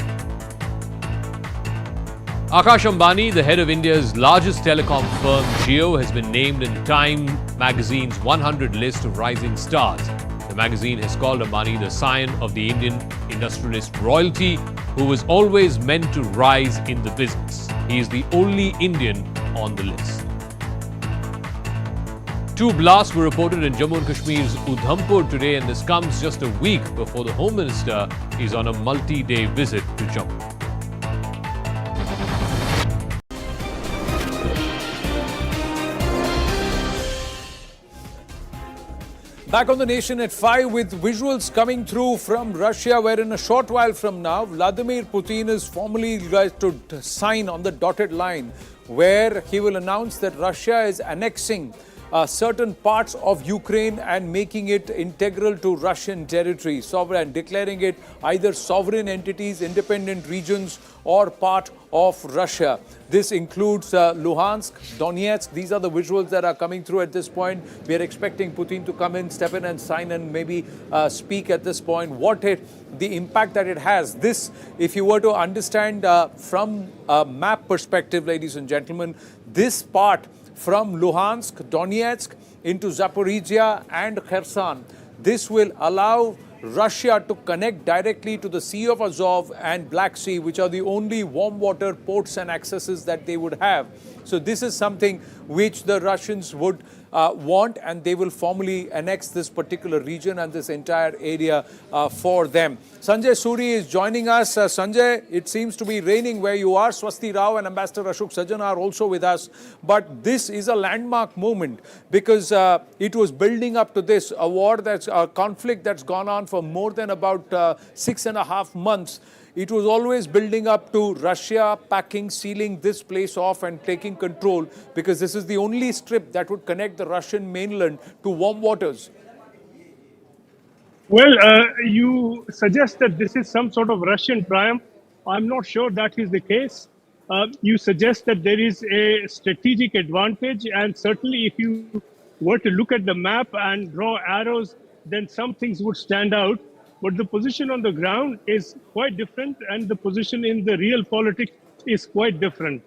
Akash Ambani, the head of India's largest telecom firm, Jio, has been named in Time magazine's 100 list of rising stars. The magazine has called Ambani the scion of the Indian industrialist royalty, who was always meant to rise in the business. He is the only Indian on the list. 2 blasts were reported in Jammu and Kashmir's Udhampur today, and this comes just a week before the Home Minister is on a multi-day visit to Jammu. Back on the nation at 5 with visuals coming through from Russia, where in a short while from now, Vladimir Putin is formally going to sign on the dotted line, where he will announce that Russia is annexing certain parts of Ukraine and making it integral to Russian territory, sovereign, declaring it either sovereign entities, independent regions, or part of Russia. This includes Luhansk, Donetsk. These are the visuals that are coming through at this point. We are expecting Putin to come in, step in and sign and maybe speak at this point. The impact that it has. This, if you were to understand from a map perspective, ladies and gentlemen, this part from Luhansk, Donetsk into Zaporizhia and Kherson, this will allow Russia to connect directly to the Sea of Azov and Black Sea, which are the only warm water ports and accesses that they would have. So this is something which the Russians would want, and they will formally annex this particular region and this entire area for them. Sanjay Suri is joining us. Sanjay, it seems to be raining where you are. Swasti Rao and Ambassador Ashok Sajjan are also with us. But this is a landmark moment because it was building up to this, a war, a conflict that's gone on for more than about 6.5 months. It was always building up to Russia packing, sealing this place off and taking control, because this is the only strip that would connect the Russian mainland to warm waters. Well, you suggest that this is some sort of Russian triumph. I'm not sure that is the case. You suggest that there is a strategic advantage, and certainly if you were to look at the map and draw arrows, then some things would stand out. But the position on the ground is quite different, and the position in the real politics is quite different.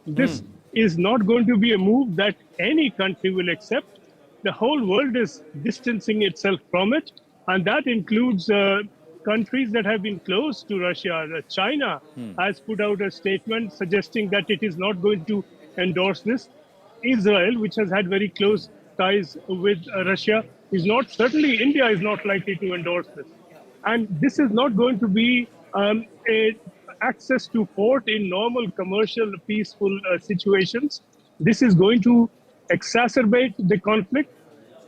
This is not going to be a move that any country will accept. The whole world is distancing itself from it, and that includes countries that have been close to Russia. China has put out a statement suggesting that it is not going to endorse this. Israel, which has had very close ties with Russia, is not. Certainly, India is not likely to endorse this. And this is not going to be access to port in normal commercial, peaceful situations. This is going to exacerbate the conflict.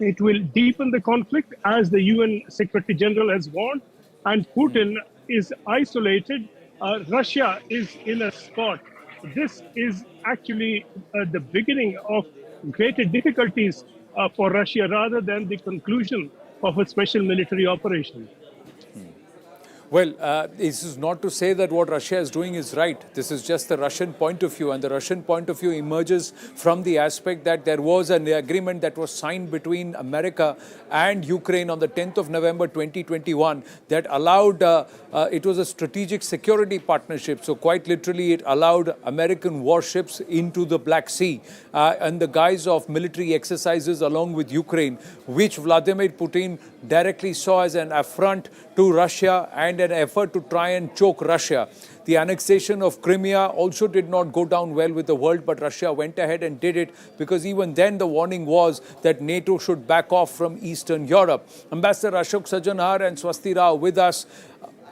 It will deepen the conflict, as the UN Secretary General has warned. And Putin is isolated. Russia is in a spot. This is actually the beginning of greater difficulties for Russia, rather than the conclusion of a special military operation. Well, this is not to say that what Russia is doing is right. This is just the Russian point of view. And the Russian point of view emerges from the aspect that there was an agreement that was signed between America and Ukraine on the 10th of November 2021 that allowed, it was a strategic security partnership. So quite literally, it allowed American warships into the Black Sea in the guise of military exercises along with Ukraine, which Vladimir Putin directly saw as an affront to Russia and an effort to try and choke Russia. The annexation of Crimea also did not go down well with the world, but Russia went ahead and did it because even then the warning was that NATO should back off from Eastern Europe. Ambassador Ashok Sajanar and Swasti Rao with us.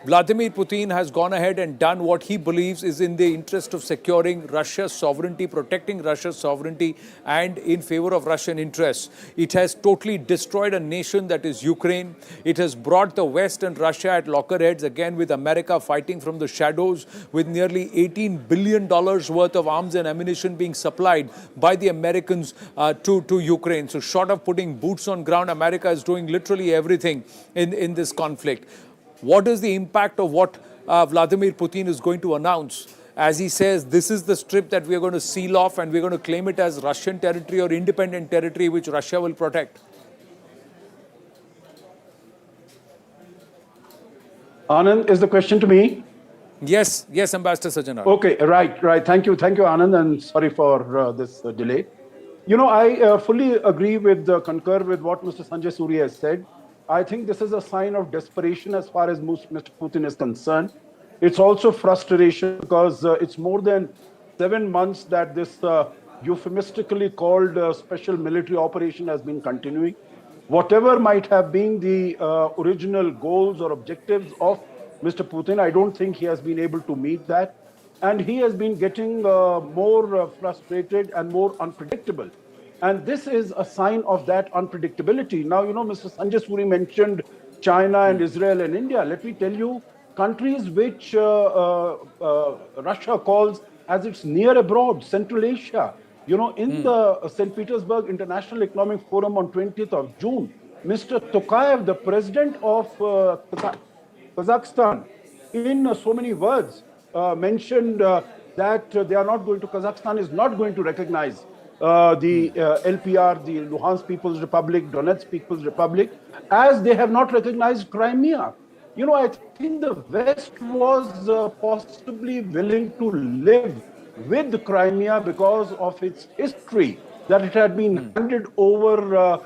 Vladimir Putin has gone ahead and done what he believes is in the interest of securing Russia's sovereignty, protecting Russia's sovereignty, and in favor of Russian interests. It has totally destroyed a nation that is Ukraine. It has brought the West and Russia at loggerheads, again with America fighting from the shadows, with nearly $18 billion worth of arms and ammunition being supplied by the Americans to Ukraine. So short of putting boots on ground, America is doing literally everything in this conflict. What is the impact of what Vladimir Putin is going to announce? As he says, this is the strip that we are going to seal off and we're going to claim it as Russian territory or independent territory which Russia will protect. Anand, is the question to me? Yes, Ambassador Sajanar. Okay, right. Thank you, Anand, and sorry for this delay. You know, I fully agree with, concur with what Mr. Sanjay Surya has said. I think this is a sign of desperation as far as Mr. Putin is concerned. It's also frustration because it's more than 7 months that this euphemistically called special military operation has been continuing. Whatever might have been the original goals or objectives of Mr. Putin, I don't think he has been able to meet that. And he has been getting more frustrated and more unpredictable. And this is a sign of that unpredictability. Now, you know, Mr. Sanjay Suri mentioned China and Israel and India. Let me tell you, countries which Russia calls as its near abroad, Central Asia. You know, in the St. Petersburg International Economic Forum on 20th of June, Mr. Tokayev, the president of Kazakhstan, in so many words, mentioned that Kazakhstan is not going to recognize the LPR, the Luhansk People's Republic, Donetsk People's Republic, as they have not recognized Crimea. You know, I think the West was possibly willing to live with Crimea because of its history, that it had been handed over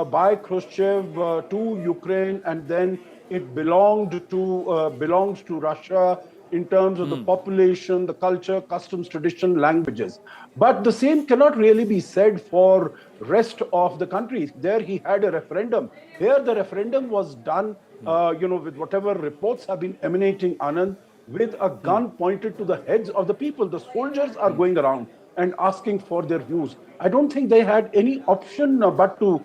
by Khrushchev to Ukraine, and then it belongs to Russia in terms of the population, the culture, customs, tradition, languages. But the same cannot really be said for rest of the countries. There he had a referendum. Here the referendum was done, you know, with whatever reports have been emanating, Anand, with a gun pointed to the heads of the people. The soldiers are going around and asking for their views. I don't think they had any option but to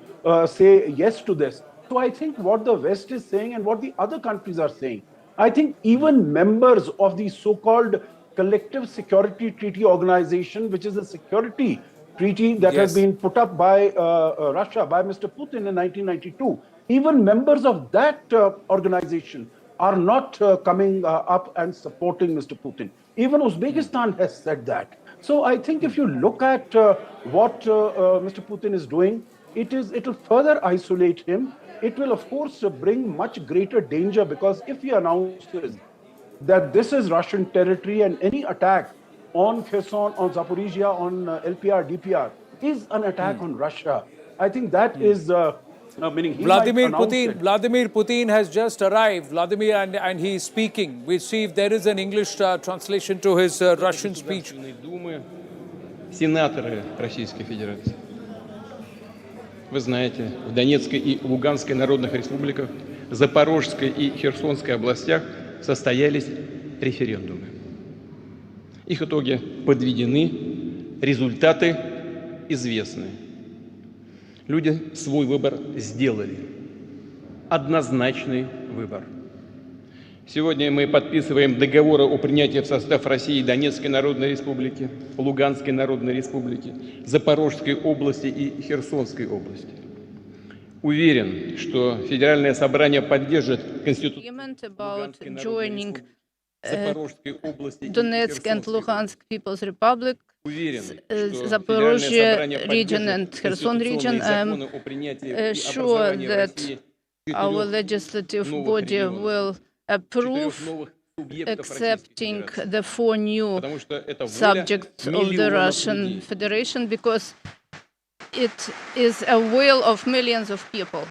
say yes to this. So I think what the West is saying and what the other countries are saying, I think even members of the so-called Collective Security Treaty Organization, which is a security treaty that has been put up by Russia, by Mr. Putin in 1992, even members of that organization are not coming up and supporting Mr. Putin. Even Uzbekistan has said that. So I think if you look at what Mr. Putin is doing, it will further isolate him. It will, of course, bring much greater danger, because if he announces that this is Russian territory and any attack on Kherson, on Zaporizhia, on LPR, DPR is an attack on Russia, I think that is meaning he Vladimir Putin has just arrived. Vladimir, and he is speaking. We see if there is an English translation to his Russian speech. Сенаторы Российской Федерации. Вы знаете, в Донецкой и Луганской народных республиках, Запорожской и Херсонской областях состоялись референдумы. Их итоги подведены, результаты известны. Люди свой выбор сделали. Однозначный выбор. Сегодня мы подписываем договоры о принятии в состав России Донецкой Народной Республики, Луганской Народной Республики, Запорожской области и Херсонской области. Уверен, что Федеральное собрание поддержит Конституцию Donetsk and Luhansk People's Republic, Zaporozhye region and Kherson region. I'm sure that our legislative body will approve accepting the 4 new subjects of the Russian Federation, because it is a will of millions of people.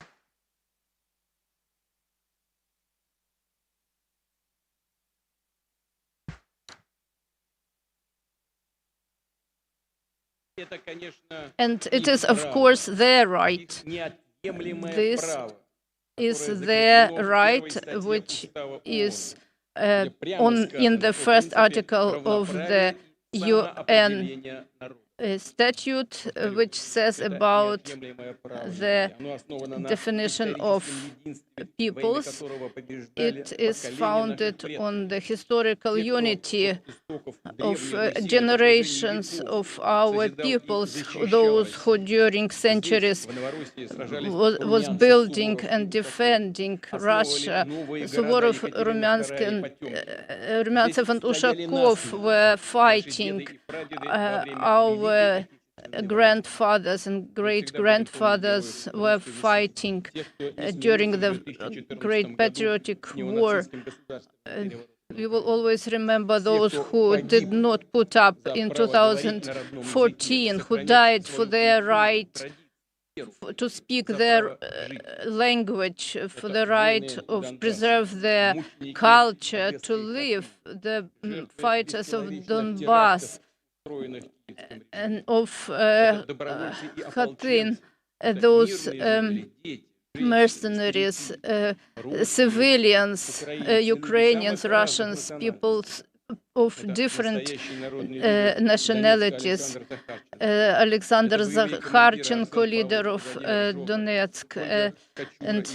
And it is, of course, their right. This is their right, which is in the first article of the UN statute, which says about the definition of peoples. It is founded on the historical unity of generations of our peoples, those who during centuries was building and defending Russia. Suvorov, Rumyantsev and Ushakov were fighting our grandfathers and great-grandfathers were fighting during the Great Patriotic War. We will always remember those who did not put up in 2014, who died for their right to speak their language, for the right of preserve their culture, to live, the fighters of Donbass and of Khatyn, those mercenaries, civilians, Ukrainians, Russians, peoples of different nationalities. Alexander Zakharchenko, leader of Donetsk, and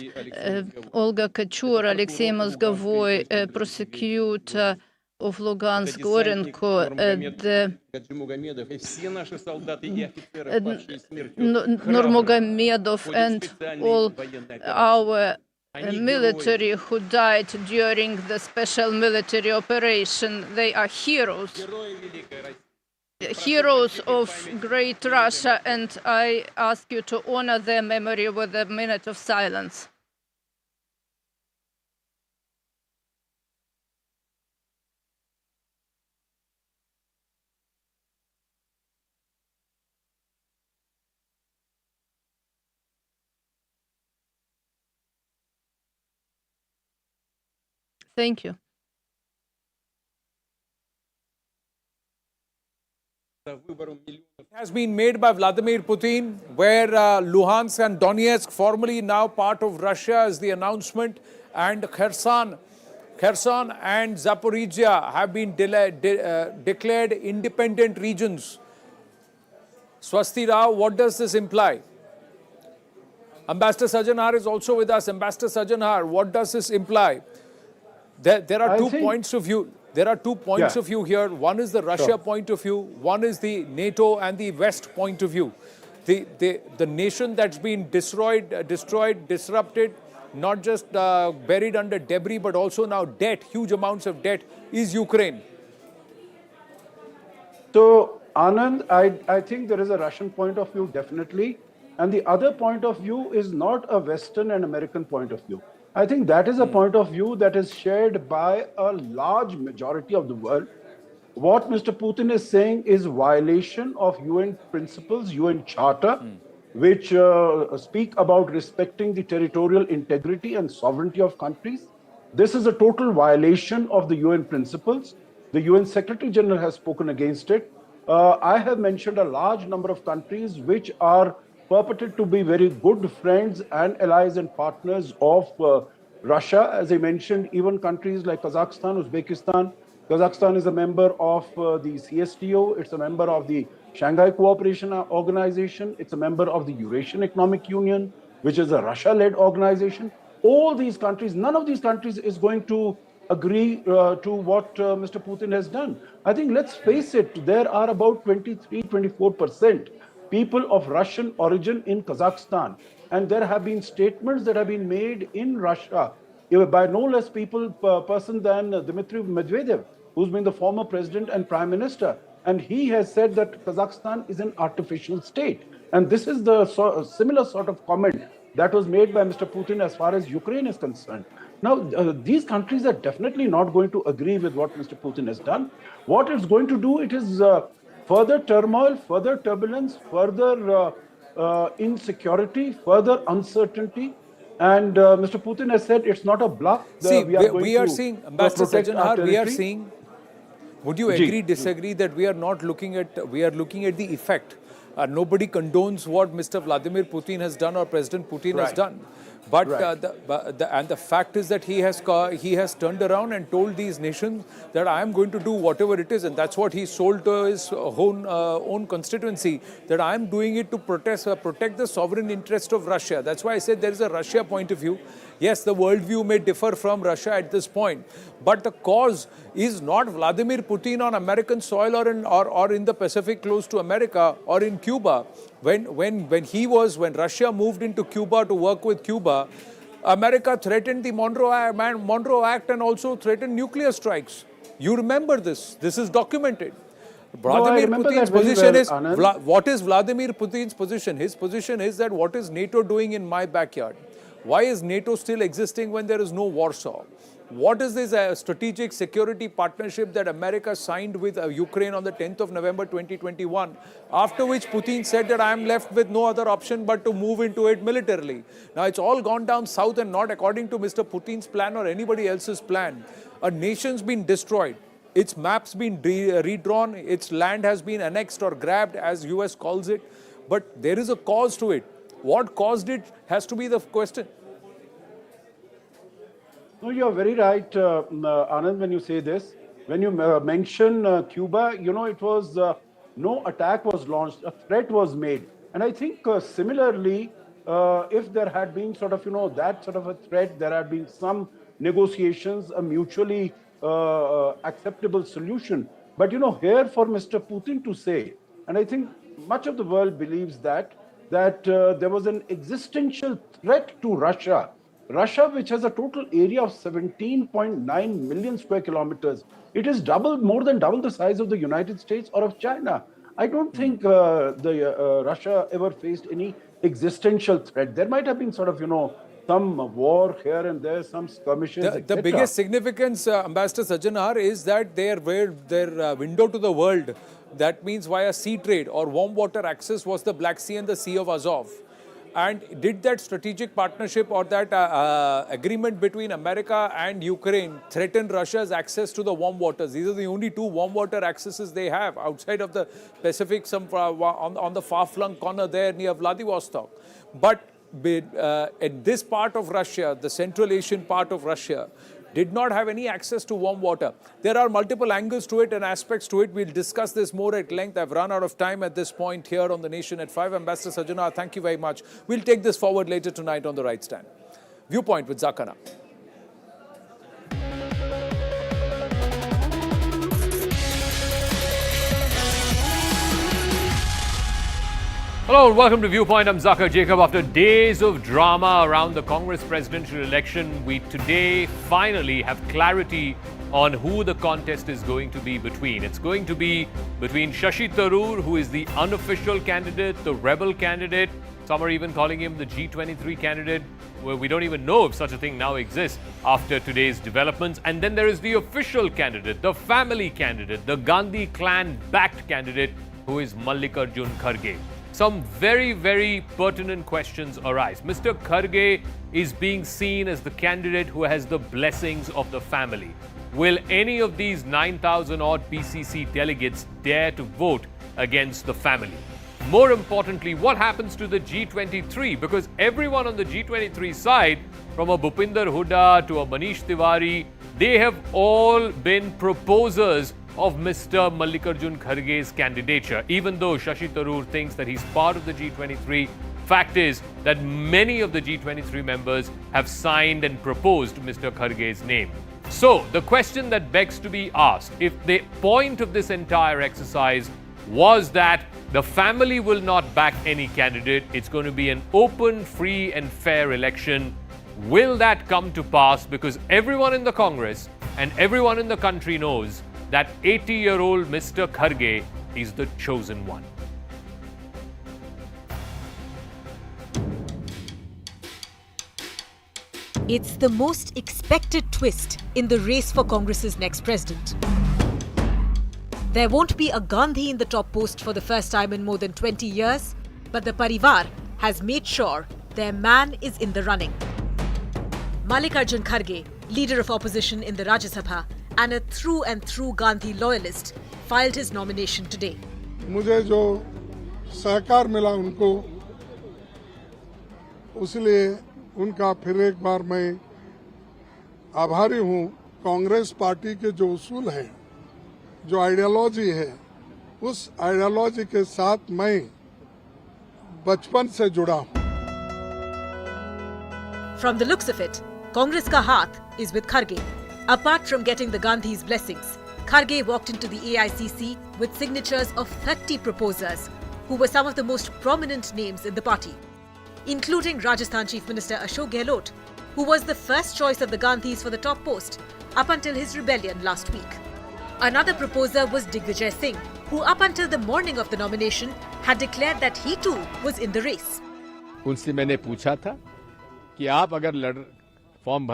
Olga Kachur, Alexei Mozgovoi, prosecutor of Lugansk, Gorenko, Nurmagomedov, and all our military who died during the special military operation. They are heroes. Heroes of great Russia, and I ask you to honor their memory with a minute of silence. Thank you. Has been made by Vladimir Putin, where Luhansk and Donetsk, formerly now part of Russia, is the announcement, and Kherson and Zaporizhia have been declared independent regions. Swasti Rao, what does this imply? Ambassador Sajanhar is also with us. Ambassador Sajanhar, what does this imply? There are two points of view. There are 2 points of view here. One is the Russia point of view. One is the NATO and the West point of view. The nation that's been destroyed, disrupted, not just buried under debris, but also now debt, huge amounts of debt, is Ukraine. So, Anand, I think there is a Russian point of view, definitely. And the other point of view is not a Western and American point of view. I think that is a point of view that is shared by a large majority of the world. What Mr. Putin is saying is violation of UN principles, UN Charter, which speak about respecting the territorial integrity and sovereignty of countries. This is a total violation of the UN principles. The UN Secretary General has spoken against it. I have mentioned a large number of countries which are purported to be very good friends and allies and partners of Russia. As I mentioned, even countries like Kazakhstan, Uzbekistan. Kazakhstan is a member of the CSTO. It's a member of the Shanghai Cooperation Organization. It's a member of the Eurasian Economic Union, which is a Russia-led organization. All these countries, none of these countries is going to agree to what Mr. Putin has done. I think, let's face it, there are about 23-24% people of Russian origin in Kazakhstan. And there have been statements that have been made in Russia by no less person than Dmitry Medvedev, who's been the former president and prime minister. And he has said that Kazakhstan is an artificial state. And this is the similar sort of comment that was made by Mr. Putin as far as Ukraine is concerned. Now, these countries are definitely not going to agree with what Mr. Putin has done. What it's going to do, it is further turmoil, further turbulence, further insecurity, further uncertainty. And Mr. Putin has said it's not a bluff. We are seeing, Ambassador Sajanhar, we are seeing, would you agree, disagree that we are not looking at, we are looking at the effect? Nobody condones what Mr. Vladimir Putin has done or President Putin has done. But the fact is that he has turned around and told these nations that I am going to do whatever it is, and that's what he sold to his own constituency, that I am doing it to protect the sovereign interest of Russia. That's why I said there is a Russia point of view. Yes, the worldview may differ from Russia at this point, but the cause is not Vladimir Putin on American soil or in the Pacific close to America or in Cuba. When Russia moved into Cuba to work with Cuba, America threatened the Monroe Act and also threatened nuclear strikes. You remember this. This is documented. Vladimir Putin's position is, what is Vladimir Putin's position? His position is that what is NATO doing in my backyard? Why is NATO still existing when there is no Warsaw? What is this strategic security partnership that America signed with Ukraine on the 10th of November 2021, after which Putin said that I am left with no other option but to move into it militarily. Now it's all gone down south and not according to Mr. Putin's plan or anybody else's plan. A nation's been destroyed. Its map's been redrawn. Its land has been annexed or grabbed, as US calls it. But there is a cause to it. What caused it has to be the question. No, you are very right, Anand, when you say this. When you mention Cuba, it was no attack was launched, a threat was made. And I think similarly, if there had been sort of, that sort of a threat, there had been some negotiations, a mutually acceptable solution. But, here for Mr. Putin to say, and I think much of the world believes that there was an existential threat to Russia. Russia, which has a total area of 17.9 million square kilometers, it is more than double the size of the United States or of China. I don't think Russia ever faced any existential threat. There might have been sort of, some war here and there, some skirmishes, The biggest significance, Ambassador Sajjanar, is that their window to the world, that means via sea trade or warm water access, was the Black Sea and the Sea of Azov. And did that strategic partnership or that agreement between America and Ukraine threaten Russia's access to the warm waters? These are the only two warm water accesses they have outside of the Pacific, on the far-flung corner there near Vladivostok. But in this part of Russia, the Central Asian part of Russia, did not have any access to warm water. There are multiple angles to it and aspects to it. We'll discuss this more at length. I've run out of time at this point here on The Nation at 5. Ambassador Sajjanar, thank you very much. We'll take this forward later tonight on The Right Stand. Viewpoint with Zakana. Hello and welcome to Viewpoint. I'm Zakir Jacob. After days of drama around the Congress presidential election, we today finally have clarity on who the contest is going to be between. It's going to be between Shashi Tharoor, who is the unofficial candidate, the rebel candidate. Some are even calling him the G23 candidate, where we don't even know if such a thing now exists after today's developments. And then there is the official candidate, the family candidate, the Gandhi clan-backed candidate, who is Mallikarjun Kharge. Some very, very pertinent questions arise. Mr. Kharge is being seen as the candidate who has the blessings of the family. Will any of these 9,000-odd PCC delegates dare to vote against the family? More importantly, what happens to the G23? Because everyone on the G23 side, from a Bhupinder Hooda to a Manish Tiwari, they have all been proposers of Mr. Mallikarjun Kharge's candidature. Even though Shashi Tharoor thinks that he's part of the G23, fact is that many of the G23 members have signed and proposed Mr. Kharge's name. So, the question that begs to be asked, if the point of this entire exercise was that the family will not back any candidate, it's going to be an open, free and fair election, will that come to pass? Because everyone in the Congress and everyone in the country knows that 80-year-old Mr. Kharge is the chosen one. It's the most expected twist in the race for Congress's next president. There won't be a Gandhi in the top post for the first time in more than 20 years, but the Parivar has made sure their man is in the running. Mallikarjun Kharge, leader of opposition in the Rajya Sabha and a through and through Gandhi loyalist, filed his nomination today. मुझे जो सहकार मिला उनको, इसलिए उनका फिर एक बार मैं आभारी हूँ। कांग्रेस पार्टी के जो उसूल हैं, जो आइडियोलॉजी है, उस आइडियोलॉजी के साथ मैं बचपन से जुड़ा हूँ। From the looks of it, Congress ka haath is with Kharge. Apart from getting the Gandhi's blessings, Kharge walked into the AICC with signatures of 30 proposers who were some of the most prominent names in the party, including Rajasthan Chief Minister Ashok Gehlot, who was the first choice of the Gandhis for the top post up until his rebellion last week. Another proposer was Digvijay Singh, who up until the morning of the nomination had declared that he too was in the race. उनसे मैंने पूछा था कि आप अगर form